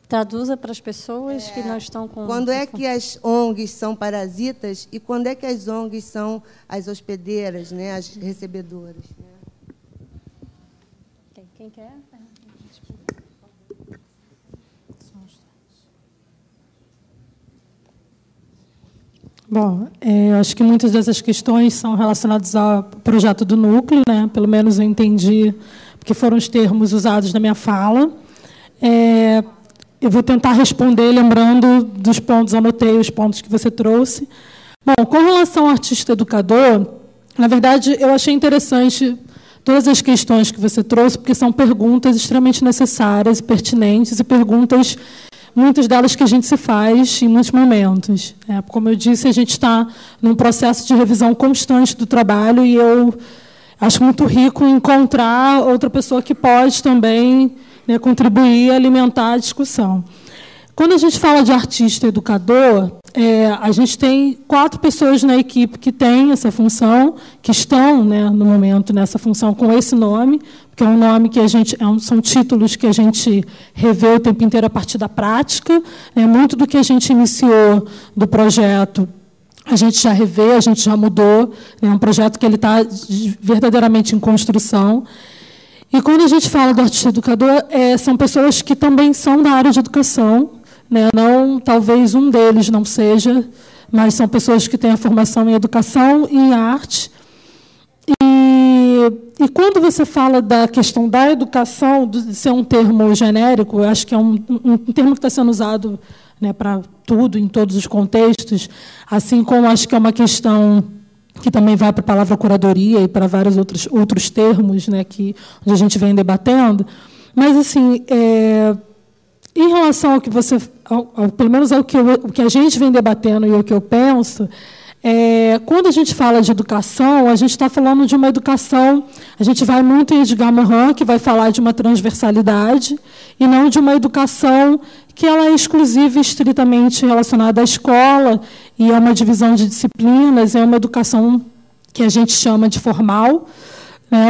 Traduza para as pessoas que não estão com... Quando é que as ONGs são parasitas e quando é que as ONGs são as hospedeiras, né, as recebedoras? Quem quer? Bom, eu acho que muitas dessas questões são relacionadas ao projeto do núcleo, né? Pelo menos eu entendi, porque foram os termos usados na minha fala. Eu vou tentar responder lembrando dos pontos, anotei os pontos que você trouxe. Bom, com relação ao artista-educador, na verdade, eu achei interessante todas as questões que você trouxe, porque são perguntas extremamente necessárias e pertinentes, e perguntas, muitas delas que a gente se faz em muitos momentos. Como eu disse, a gente está num processo de revisão constante do trabalho, e eu acho muito rico encontrar outra pessoa que pode também, né, contribuir e alimentar a discussão. Quando a gente fala de artista educador, a gente tem 4 pessoas na equipe que têm essa função, que estão, né, no momento nessa função com esse nome, porque é um nome que a gente são títulos que a gente revê o tempo inteiro a partir da prática. Muito do que a gente iniciou do projeto a gente já revê, a gente já mudou. É um projeto que ele está verdadeiramente em construção. E quando a gente fala do artista educador, são pessoas que também são da área de educação, né? Não, talvez um deles não seja, mas são pessoas que têm a formação em educação e em arte. E quando você fala da questão da educação, de ser um termo genérico, eu acho que é um termo que está sendo usado, né, para tudo, em todos os contextos, assim como acho que é uma questão que também vai para a palavra curadoria e para vários outros termos, né, onde a gente vem debatendo. Mas, assim, em relação ao que você, pelo menos o que a gente vem debatendo e o que eu penso, quando a gente fala de educação, a gente está falando de uma educação, a gente vai muito em Edgar Morin, que vai falar de uma transversalidade, e não de uma educação que ela é exclusiva e estritamente relacionada à escola, e é uma divisão de disciplinas, é uma educação que a gente chama de formal,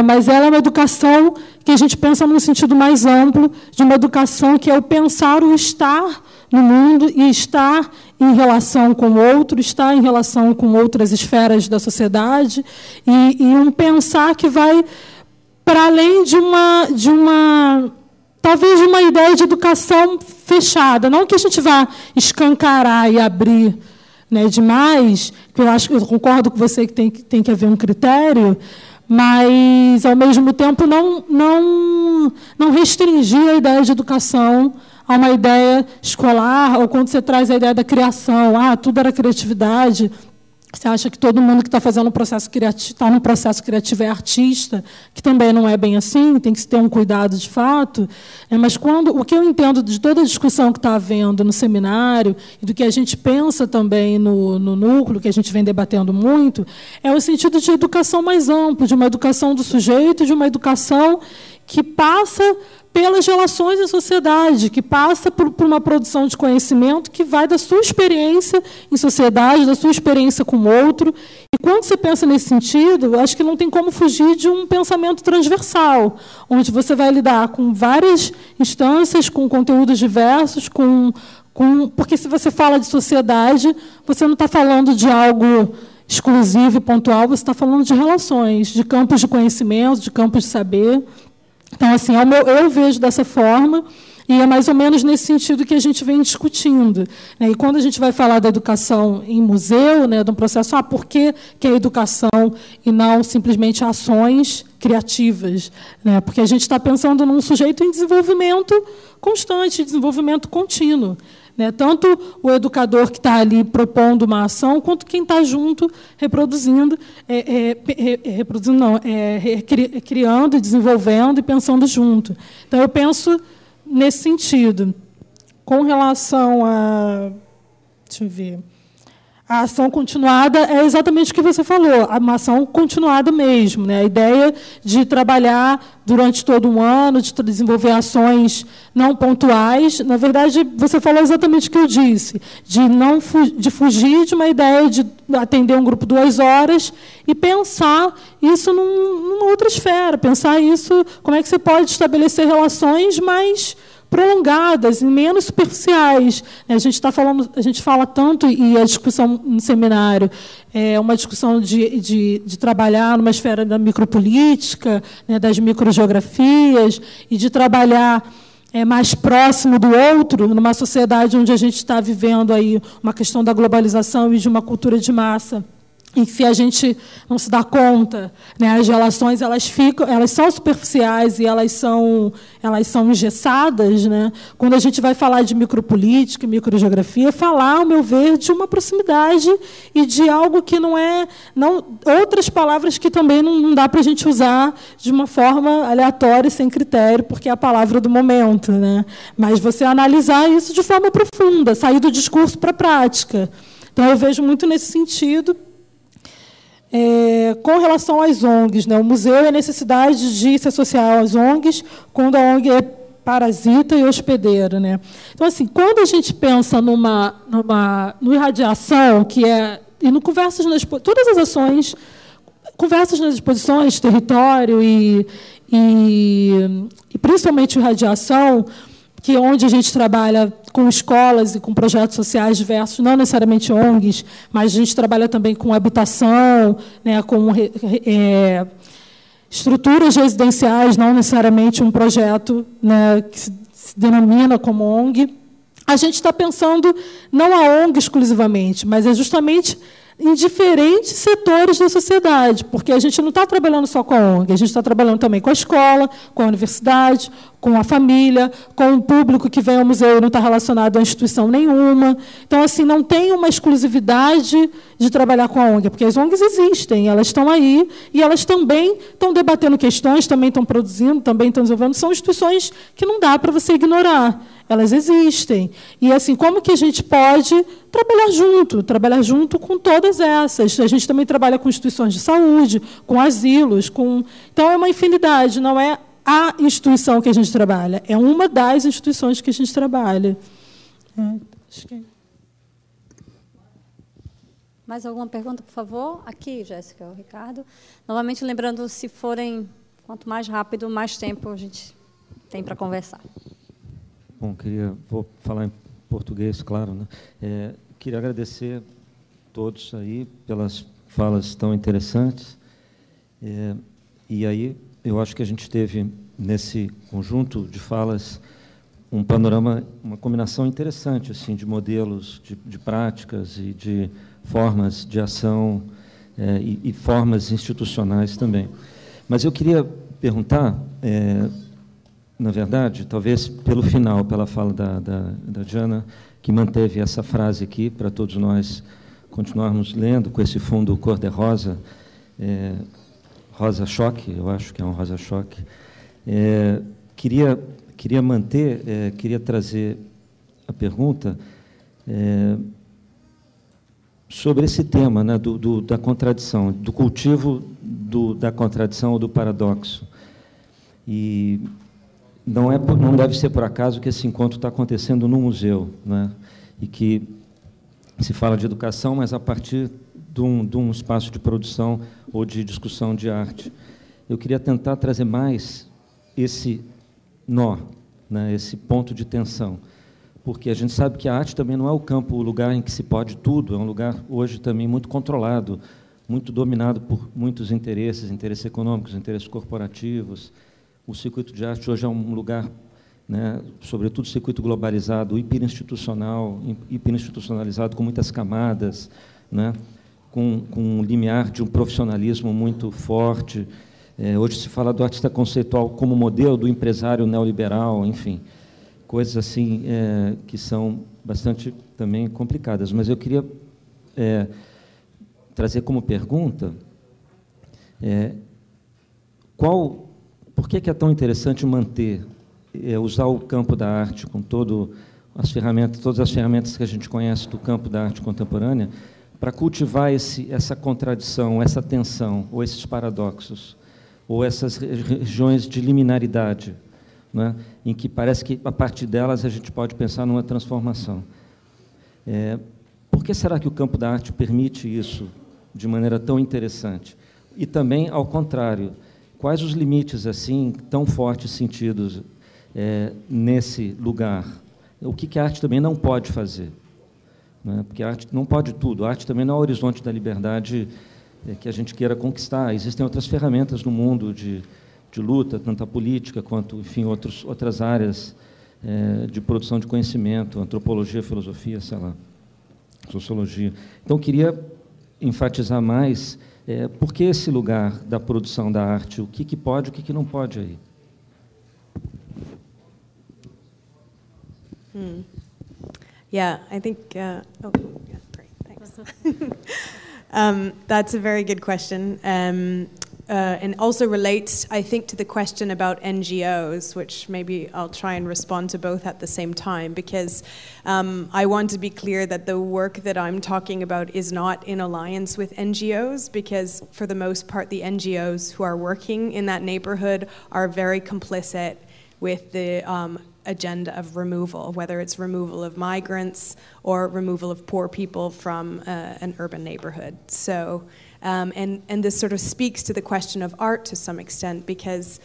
mas ela é uma educação que a gente pensa num sentido mais amplo, de uma educação que é o pensar o estar no mundo e estar em relação com o outro, estar em relação com outras esferas da sociedade, e um pensar que vai para além de uma talvez de uma ideia de educação fechada, não que a gente vá escancarar e abrir, né, demais, que eu concordo com você que tem que haver um critério, mas, ao mesmo tempo, não restringir a ideia de educação a uma ideia escolar, ou quando você traz a ideia da criação, tudo era criatividade, você acha que todo mundo que está fazendo um processo criativo, está num processo criativo é artista, que também não é bem assim, tem que se ter um cuidado de fato. Mas o que eu entendo de toda a discussão que está havendo no seminário, e do que a gente pensa também no núcleo, que a gente vem debatendo muito, é o sentido de educação mais amplo, de uma educação do sujeito, de uma educação que passa pelas relações em sociedade, que passa por uma produção de conhecimento que vai da sua experiência em sociedade, da sua experiência com o outro. E quando você pensa nesse sentido, acho que não tem como fugir de um pensamento transversal, onde você vai lidar com várias instâncias, com conteúdos diversos, porque se você fala de sociedade, você não está falando de algo exclusivo e pontual, você está falando de relações, de campos de conhecimento, de campos de saber. Então, assim, eu vejo dessa forma, e é mais ou menos nesse sentido que a gente vem discutindo. Né? E quando a gente vai falar da educação em museu, né, de um processo, por que é educação e não simplesmente ações criativas? Né? Porque a gente está pensando num sujeito em desenvolvimento constante, desenvolvimento contínuo. Né? Tanto o educador que está ali propondo uma ação, quanto quem está junto reproduzindo, criando, desenvolvendo e pensando junto. Então, eu penso nesse sentido. Com relação a... Deixa eu ver. A ação continuada é exatamente o que você falou, uma ação continuada mesmo. Né? A ideia de trabalhar durante todo um ano, de desenvolver ações não pontuais. Na verdade, você falou exatamente o que eu disse, de fugir de uma ideia de atender um grupo 2 horas e pensar isso numa outra esfera, pensar isso, como é que você pode estabelecer relações mais prolongadas e menos superficiais. A gente fala tanto, e a discussão no seminário é uma discussão de trabalhar numa esfera da micropolítica, né, das microgeografias, e de trabalhar mais próximo do outro, numa sociedade onde a gente está vivendo aí uma questão da globalização e de uma cultura de massa. E se a gente não se dá conta, né, as relações elas são superficiais e elas são engessadas, né? Quando a gente vai falar de micropolítica, microgeografia, falar, ao meu ver, de uma proximidade e de algo que outras palavras que também não dá para a gente usar de uma forma aleatória e sem critério, porque é a palavra do momento, né? Mas você analisar isso de forma profunda, sair do discurso para a prática. Então, eu vejo muito nesse sentido. Com relação às ONGs, né, o museu é a necessidade de se associar às ONGs quando a ONG é parasita e hospedeira. Né? Então, assim, quando a gente pensa no irradiação, que é... E no todas as ações, conversas nas exposições, território e principalmente irradiação, que é onde a gente trabalha com escolas e com projetos sociais diversos, não necessariamente ONGs, mas a gente trabalha também com habitação, né, com estruturas residenciais, não necessariamente um projeto, né, que se denomina como ONG. A gente está pensando não a ONG exclusivamente, mas é justamente em diferentes setores da sociedade, porque a gente não está trabalhando só com a ONG, a gente está trabalhando também com a escola, com a universidade, com a família, com o público que vem ao museu e não está relacionado a instituição nenhuma. Então, assim, não tem uma exclusividade de trabalhar com a ONG, porque as ONGs existem, elas estão aí, e elas também estão debatendo questões, também estão produzindo, também estão desenvolvendo, são instituições que não dá para você ignorar. Elas existem. E, assim, como que a gente pode trabalhar junto com todas essas? A gente também trabalha com instituições de saúde, com asilos, Então, é uma infinidade, não é a instituição que a gente trabalha, é uma das instituições que a gente trabalha. Acho que... Mais alguma pergunta, por favor? Aqui, Jéssica, o Ricardo. Novamente, lembrando, se forem, quanto mais rápido, mais tempo a gente tem para conversar. Bom, vou falar em português, claro, né? Queria agradecer a todos aí pelas falas tão interessantes. E aí, eu acho que a gente teve, nesse conjunto de falas, um panorama, uma combinação interessante assim, de modelos, de práticas e de formas de ação e formas institucionais também. Mas eu queria perguntar... na verdade, talvez pelo final, pela fala da Diana, que manteve essa frase aqui, para todos nós continuarmos lendo com esse fundo cor-de-rosa, rosa-choque, eu acho que é um rosa-choque. Queria manter, queria trazer a pergunta sobre esse tema, né, da contradição, do cultivo da contradição ou do paradoxo. E... Não deve ser por acaso que esse encontro está acontecendo no museu, né? E que se fala de educação, mas a partir de um espaço de produção ou de discussão de arte. Eu queria tentar trazer mais esse nó, né? Esse ponto de tensão, porque a gente sabe que a arte também não é o lugar em que se pode tudo, é um lugar hoje também muito controlado, muito dominado por muitos interesses econômicos, interesses corporativos. O circuito de arte hoje é um lugar, né, sobretudo circuito globalizado, hiperinstitucionalizado, com muitas camadas, né, com um limiar de um profissionalismo muito forte. Hoje se fala do artista conceitual como modelo do empresário neoliberal, enfim, coisas assim que são bastante também complicadas. Mas eu queria trazer como pergunta por que é tão interessante manter, usar o campo da arte com todas as ferramentas que a gente conhece do campo da arte contemporânea, para cultivar essa contradição, essa tensão, ou esses paradoxos, ou essas regiões de liminaridade, né, em que parece que, a partir delas, a gente pode pensar numa transformação. Por que será que o campo da arte permite isso de maneira tão interessante? E também, ao contrário, quais os limites assim tão fortes sentidos nesse lugar? O que a arte também não pode fazer? Né? Porque a arte não pode tudo. A arte também não é o horizonte da liberdade que a gente queira conquistar. Existem outras ferramentas no mundo de luta, tanto a política quanto, enfim, outras áreas de produção de conhecimento, antropologia, filosofia, sei lá, sociologia. Então, eu queria enfatizar mais por que esse lugar da produção da arte, o que pode, o que não pode aí. Yeah, I think, yeah, great, thanks. That's a very good question. And also relates, I think, to the question about NGOs, which maybe I'll try and respond to both at the same time, because I want to be clear that the work that I'm talking about is not in alliance with NGOs, because for the most part, the NGOs who are working in that neighborhood are very complicit with the agenda of removal, whether it's removal of migrants or removal of poor people from an urban neighborhood. So, and this sort of speaks to the question of art to some extent, because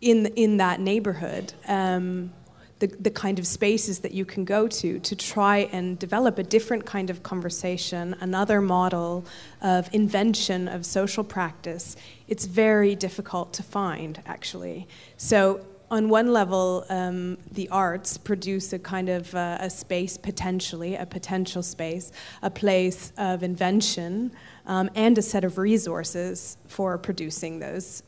in that neighborhood, the kind of spaces that you can go to try and develop a different kind of conversation, another model of invention of social practice, it's very difficult to find, actually. So on one level, the arts produce a kind of a space, potentially, a potential space, a place of invention, and a set of resources for producing those.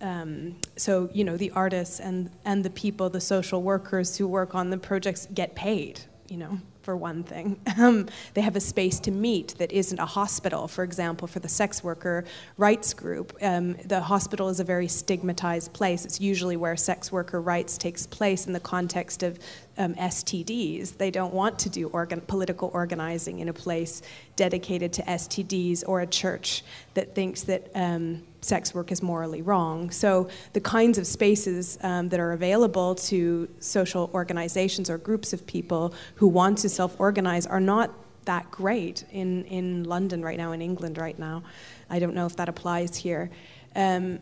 So, you know, the artists and the people, the social workers who work on the projects get paid, you know, for one thing. They have a space to meet that isn't a hospital. For example, for the sex worker rights group, the hospital is a very stigmatized place. It's usually where sex worker rights takes place in the context of STDs. They don't want to do political organizing in a place dedicated to STDs or a church that thinks that sex work is morally wrong. So the kinds of spaces that are available to social organizations or groups of people who want to self-organize are not that great in London right now, in England right now. I don't know if that applies here. I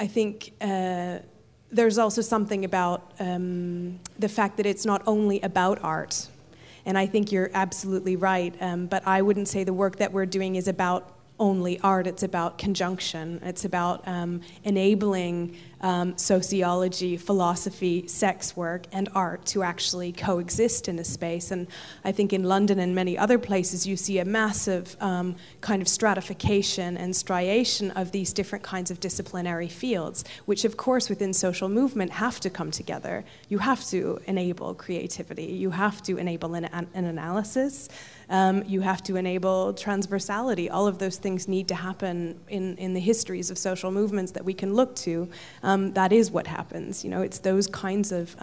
think there's also something about the fact that it's not only about art. And I think you're absolutely right, but I wouldn't say the work that we're doing is about only art. It's about conjunction. It's about enabling sociology, philosophy, sex work, and art to actually coexist in a space. And I think in London and many other places, you see a massive kind of stratification and striation of these different kinds of disciplinary fields, which of course within social movement have to come together. You have to enable creativity. You have to enable an analysis. You have to enable transversality. All of those things need to happen in the histories of social movements that we can look to. That is what happens. You know, it's those kinds of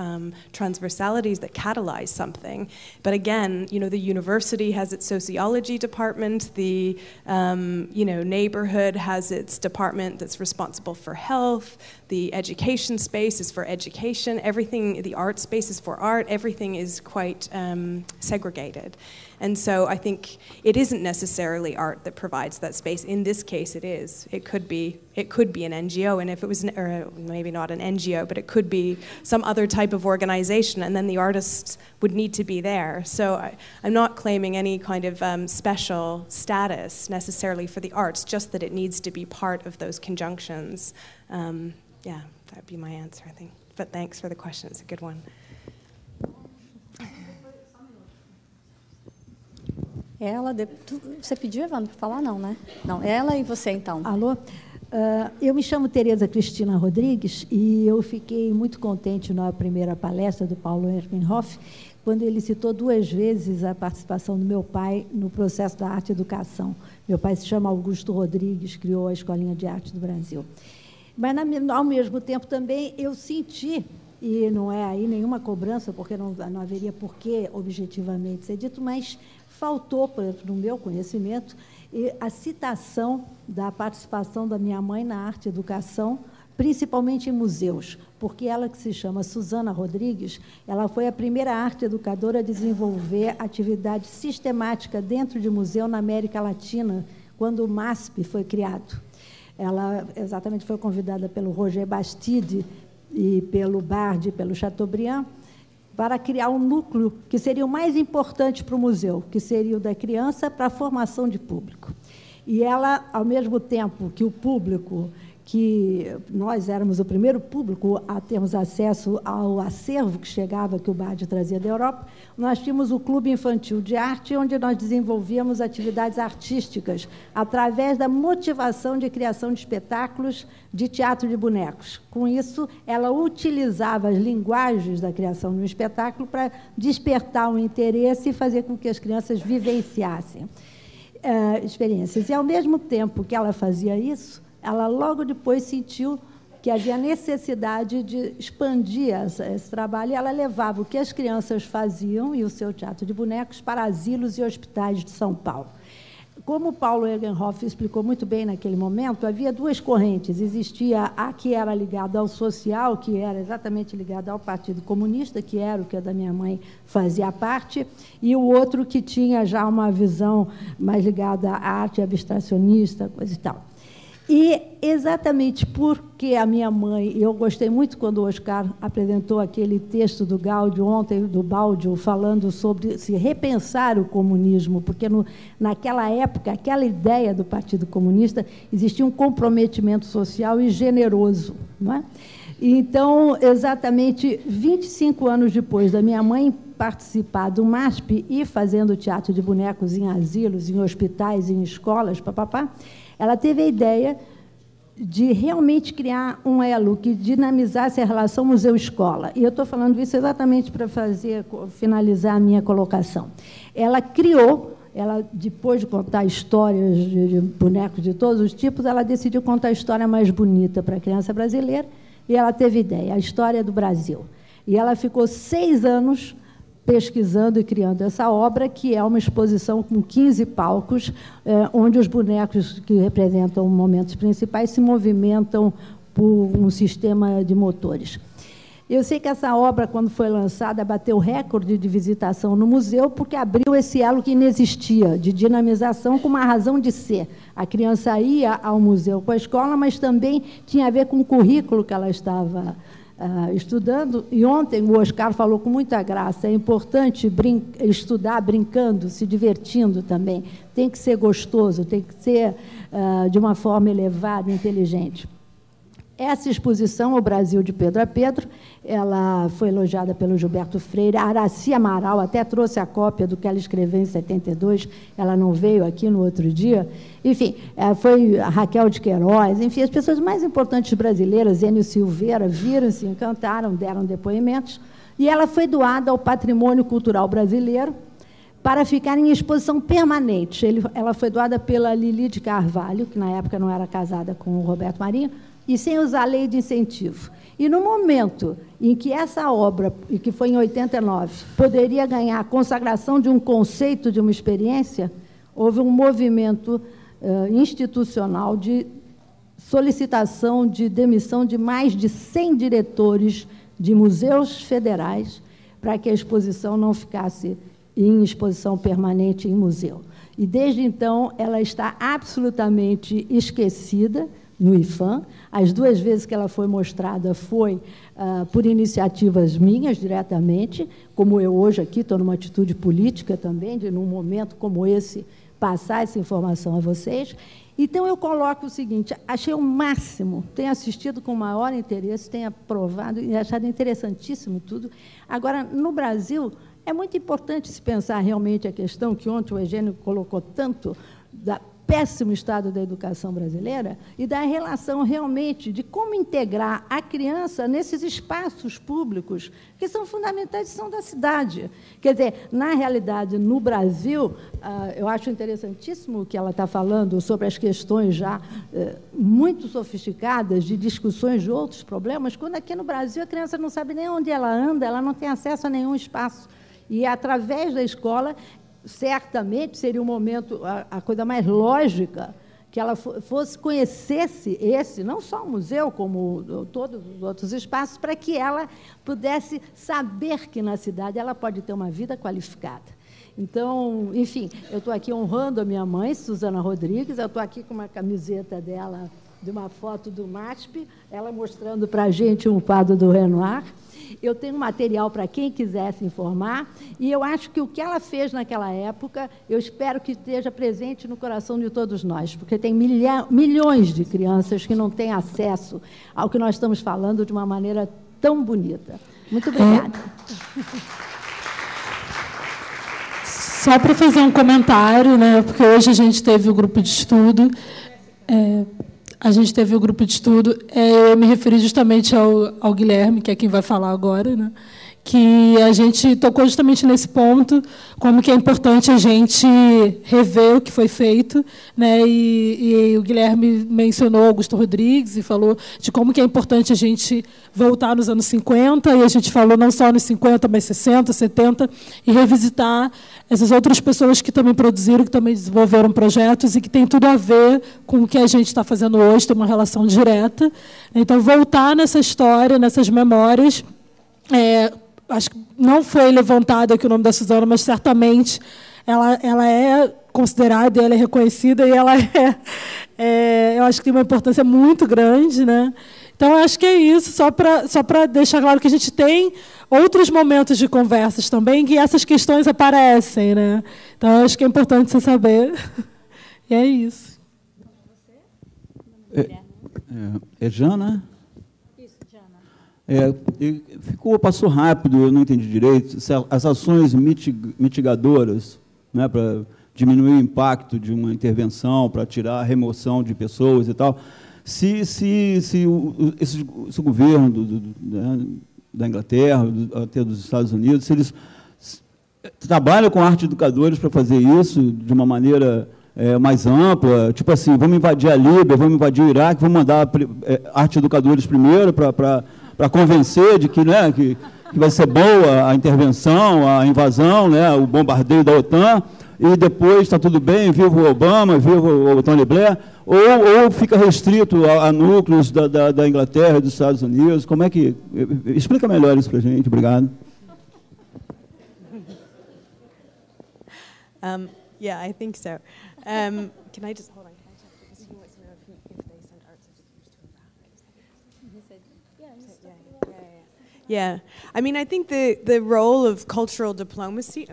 transversalities that catalyze something. But again, you know, the university has its sociology department. The neighborhood has its department that's responsible for health. The education space is for education. Everything, the art space is for art. Everything is quite segregated. And so I think it isn't necessarily art that provides that space. In this case, it is. It could be an NGO, and if it was, or maybe not an NGO, but it could be some other type of organization, and then the artists would need to be there. So I'm not claiming any kind of special status necessarily for the arts, just that it needs to be part of those conjunctions. Yeah, that'd be my answer, I think. But thanks for the question, it's a good one. Você pediu, Evandro, para falar? Não, né? Não, ela e você, então. Alô? Eu me chamo Tereza Cristina Rodrigues e eu fiquei muito contente na primeira palestra do Paulo Ergenhoff, quando ele citou 2 vezes a participação do meu pai no processo da arte e educação. Meu pai se chama Augusto Rodrigues, criou a Escolinha de Arte do Brasil. Mas, ao mesmo tempo, também eu senti, e não é aí nenhuma cobrança, porque não haveria por que objetivamente ser dito, mas faltou, no meu conhecimento, a citação da participação da minha mãe na arte e educação, principalmente em museus, porque ela, que se chama Suzana Rodrigues, ela foi a primeira arte educadora a desenvolver atividade sistemática dentro de museu na América Latina, quando o MASP foi criado. Ela exatamente foi convidada pelo Roger Bastide e pelo Bard e pelo Chateaubriand para criar um núcleo que seria o mais importante para o museu, que seria o da criança para a formação de público. E ela, ao mesmo tempo que o público, que nós éramos o primeiro público a termos acesso ao acervo que chegava, que o Bard trazia da Europa, nós tínhamos o Clube Infantil de Arte, onde nós desenvolvíamos atividades artísticas através da motivação de criação de espetáculos de teatro de bonecos. Com isso, ela utilizava as linguagens da criação de um espetáculo para despertar o interesse e fazer com que as crianças vivenciassem experiências. E, ao mesmo tempo que ela fazia isso, ela logo depois sentiu que havia necessidade de expandir esse trabalho, e ela levava o que as crianças faziam e o seu teatro de bonecos para asilos e hospitais de São Paulo. Como o Paulo Ergenhoff explicou muito bem naquele momento, havia 2 correntes. Existia a que era ligada ao social, que era exatamente ligada ao Partido Comunista, que era o que a da minha mãe fazia parte, e o outro que tinha já uma visão mais ligada à arte abstracionista, coisa e tal. E exatamente porque a minha mãe, eu gostei muito quando o Oscar apresentou aquele texto do Gáudio ontem, do Baudio, falando sobre se repensar o comunismo, porque naquela época, aquela ideia do Partido Comunista, existia um comprometimento social e generoso, não é? Então, exatamente 25 anos depois da minha mãe participar do MASP e fazendo teatro de bonecos em asilos, em hospitais, em escolas, papapá, ela teve a ideia de realmente criar um elo que dinamizasse a relação museu-escola. E eu estou falando isso exatamente para finalizar a minha colocação. Ela criou, depois de contar histórias de bonecos de todos os tipos, ela decidiu contar a história mais bonita para a criança brasileira, e ela teve ideia, a história do Brasil. E ela ficou 6 anos pesquisando e criando essa obra, que é uma exposição com 15 palcos, onde os bonecos que representam momentos principais se movimentam por um sistema de motores. Eu sei que essa obra, quando foi lançada, bateu recorde de visitação no museu, porque abriu esse elo que inexistia, de dinamização, com uma razão de ser. A criança ia ao museu com a escola, mas também tinha a ver com o currículo que ela estava estudando. E ontem o Oscar falou com muita graça, é importante estudar brincando, se divertindo também. Tem que ser gostoso, tem que ser de uma forma elevada, inteligente. Essa exposição, O Brasil de Pedro a Pedro, ela foi elogiada pelo Gilberto Freire. A Araci Amaral até trouxe a cópia do que ela escreveu em 72, ela não veio aqui no outro dia. Enfim, foi a Raquel de Queiroz, enfim, as pessoas mais importantes brasileiras, Enio Silveira, viram, se encantaram, deram depoimentos, e ela foi doada ao Patrimônio Cultural Brasileiro para ficar em exposição permanente. Ela foi doada pela Lili de Carvalho, que na época não era casada com o Roberto Marinho, e sem usar a lei de incentivo. E no momento em que essa obra, e que foi em 89, poderia ganhar a consagração de um conceito, de uma experiência, houve um movimento institucional de solicitação de demissão de mais de 100 diretores de museus federais para que a exposição não ficasse em exposição permanente em museu. E, desde então, ela está absolutamente esquecida no IFAM. As 2 vezes que ela foi mostrada foi por iniciativas minhas, diretamente, como eu hoje aqui estou numa atitude política também, de, num momento como esse, passar essa informação a vocês. Então, eu coloco o seguinte, achei o máximo, tenho assistido com o maior interesse, tenho aprovado e achado interessantíssimo tudo. Agora, no Brasil, é muito importante se pensar realmente a questão que ontem o Eugênio colocou tanto, da péssimo estado da educação brasileira e da relação realmente de como integrar a criança nesses espaços públicos que são fundamentais e são da cidade. Quer dizer, na realidade, no Brasil, eu acho interessantíssimo o que ela está falando sobre as questões já muito sofisticadas de discussões de outros problemas, quando aqui no Brasil a criança não sabe nem onde ela anda, ela não tem acesso a nenhum espaço. E, através da escola, certamente seria um momento, a coisa mais lógica, que ela conhecesse esse, não só o museu, como todos os outros espaços, para que ela pudesse saber que na cidade ela pode ter uma vida qualificada. Então, enfim, eu estou aqui honrando a minha mãe, Susana Rodrigues, eu estou aqui com uma camiseta dela, de uma foto do MASP, ela mostrando para a gente um quadro do Renoir. Eu tenho material para quem quiser se informar, e eu acho que o que ela fez naquela época, eu espero que esteja presente no coração de todos nós, porque tem milhões de crianças que não têm acesso ao que nós estamos falando de uma maneira tão bonita. Muito obrigada. Só para fazer um comentário, né, porque hoje a gente teve o grupo de estudo, eu me referi justamente ao Guilherme, que é quem vai falar agora, né, que a gente tocou justamente nesse ponto, como que é importante a gente rever o que foi feito, né, e o Guilherme mencionou Augusto Rodrigues e falou de como que é importante a gente voltar nos anos 50, e a gente falou não só nos 50, mas 60, 70, e revisitar essas outras pessoas que também produziram, que também desenvolveram projetos e que tem tudo a ver com o que a gente está fazendo hoje, tem uma relação direta. Então, voltar nessa história, nessas memórias. Acho que não foi levantado aqui o nome da Susana, mas certamente ela é considerada, ela é reconhecida, e ela eu acho que tem uma importância muito grande, né? Então, acho que é isso, só para deixar claro que a gente tem outros momentos de conversas também, que essas questões aparecem, né? Então, acho que é importante você saber. E é isso. É Jana? Passou rápido, eu não entendi direito, as ações mitigadoras, né, para diminuir o impacto de uma intervenção, para tirar a remoção de pessoas e tal, se o governo da Inglaterra, até dos Estados Unidos, se eles trabalham com arte educadores para fazer isso de uma maneira mais ampla, tipo assim, vamos invadir a Líbia, vamos invadir o Iraque, vamos mandar arte educadores primeiro para convencer de que, né, que vai ser boa a intervenção, a invasão, né, o bombardeio da OTAN, e depois está tudo bem, viva o Obama, viva o Tony Blair, ou fica restrito a núcleos da Inglaterra e dos Estados Unidos? Como é que... Explica melhor isso para a gente, obrigado. Yeah, I think so. Can I just... Hold on. Yeah, I mean, I think the role of cultural diplomacy,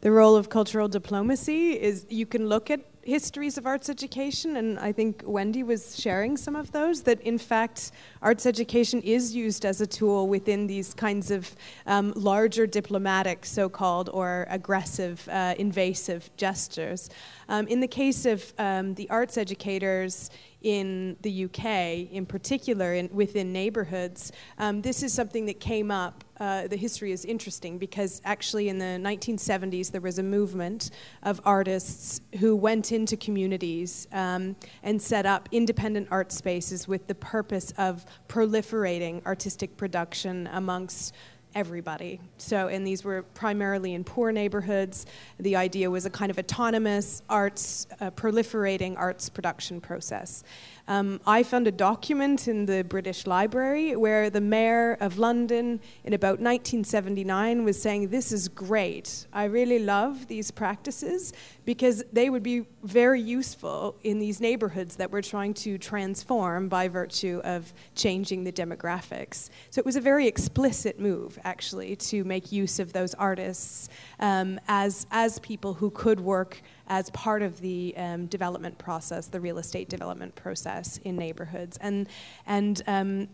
the role of cultural diplomacy is you can look at histories of arts education, and I think Wendy was sharing some of those, that in fact arts education is used as a tool within these kinds of larger diplomatic, so-called, or aggressive, invasive gestures. In the case of the arts educators in the UK, in particular, within neighborhoods, this is something that came up. The history is interesting because actually in the 1970s there was a movement of artists who went into communities and set up independent art spaces with the purpose of proliferating artistic production amongst everybody. So, and these were primarily in poor neighborhoods. The idea was a kind of autonomous arts, proliferating arts production process. I found a document in the British Library where the mayor of London in about 1979 was saying, this is great. I really love these practices because they would be very useful in these neighborhoods that we're trying to transform by virtue of changing the demographics. So it was a very explicit move, actually, to make use of those artists as people who could work as part of the development process, the real estate development process in neighborhoods. And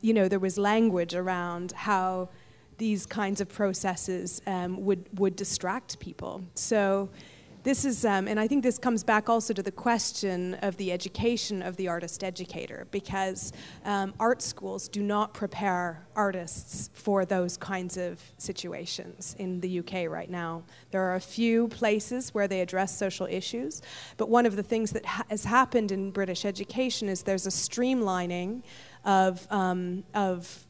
you know, there was language around how these kinds of processes would distract people. So this is, and I think this comes back also to the question of the education of the artist educator, because art schools do not prepare artists for those kinds of situations in the UK right now. There are a few places where they address social issues, but one of the things that has happened in British education is there's a streamlining of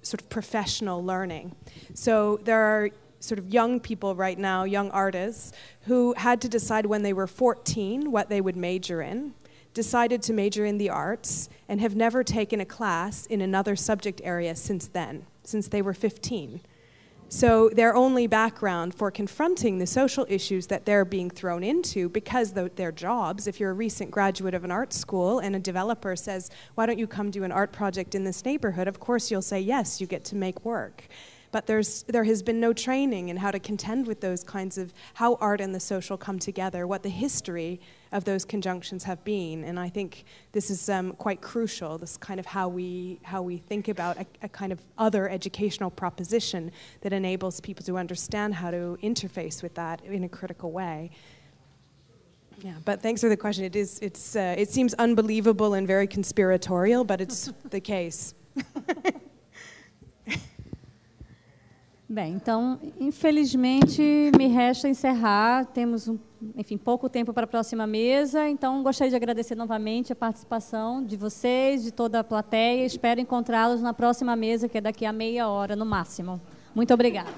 sort of professional learning. So there are sort of young people right now, young artists, who had to decide when they were 14 what they would major in, decided to major in the arts, and have never taken a class in another subject area since then, since they were 15. So their only background for confronting the social issues that they're being thrown into, because their jobs, if you're a recent graduate of an art school and a developer says, why don't you come do an art project in this neighborhood, of course you'll say yes, you get to make work. But there has been no training in how to contend with those kinds of, how art and the social come together, what the history of those conjunctions have been. And I think this is quite crucial, this kind of how we think about a kind of other educational proposition that enables people to understand how to interface with that in a critical way. Yeah, but thanks for the question. It seems unbelievable and very conspiratorial, but it's the case. Bem, então, infelizmente, me resta encerrar. Temos, enfim, pouco tempo para a próxima mesa. Então, gostaria de agradecer novamente a participação de vocês, de toda a plateia. Espero encontrá-los na próxima mesa, que é daqui a meia hora, no máximo. Muito obrigada.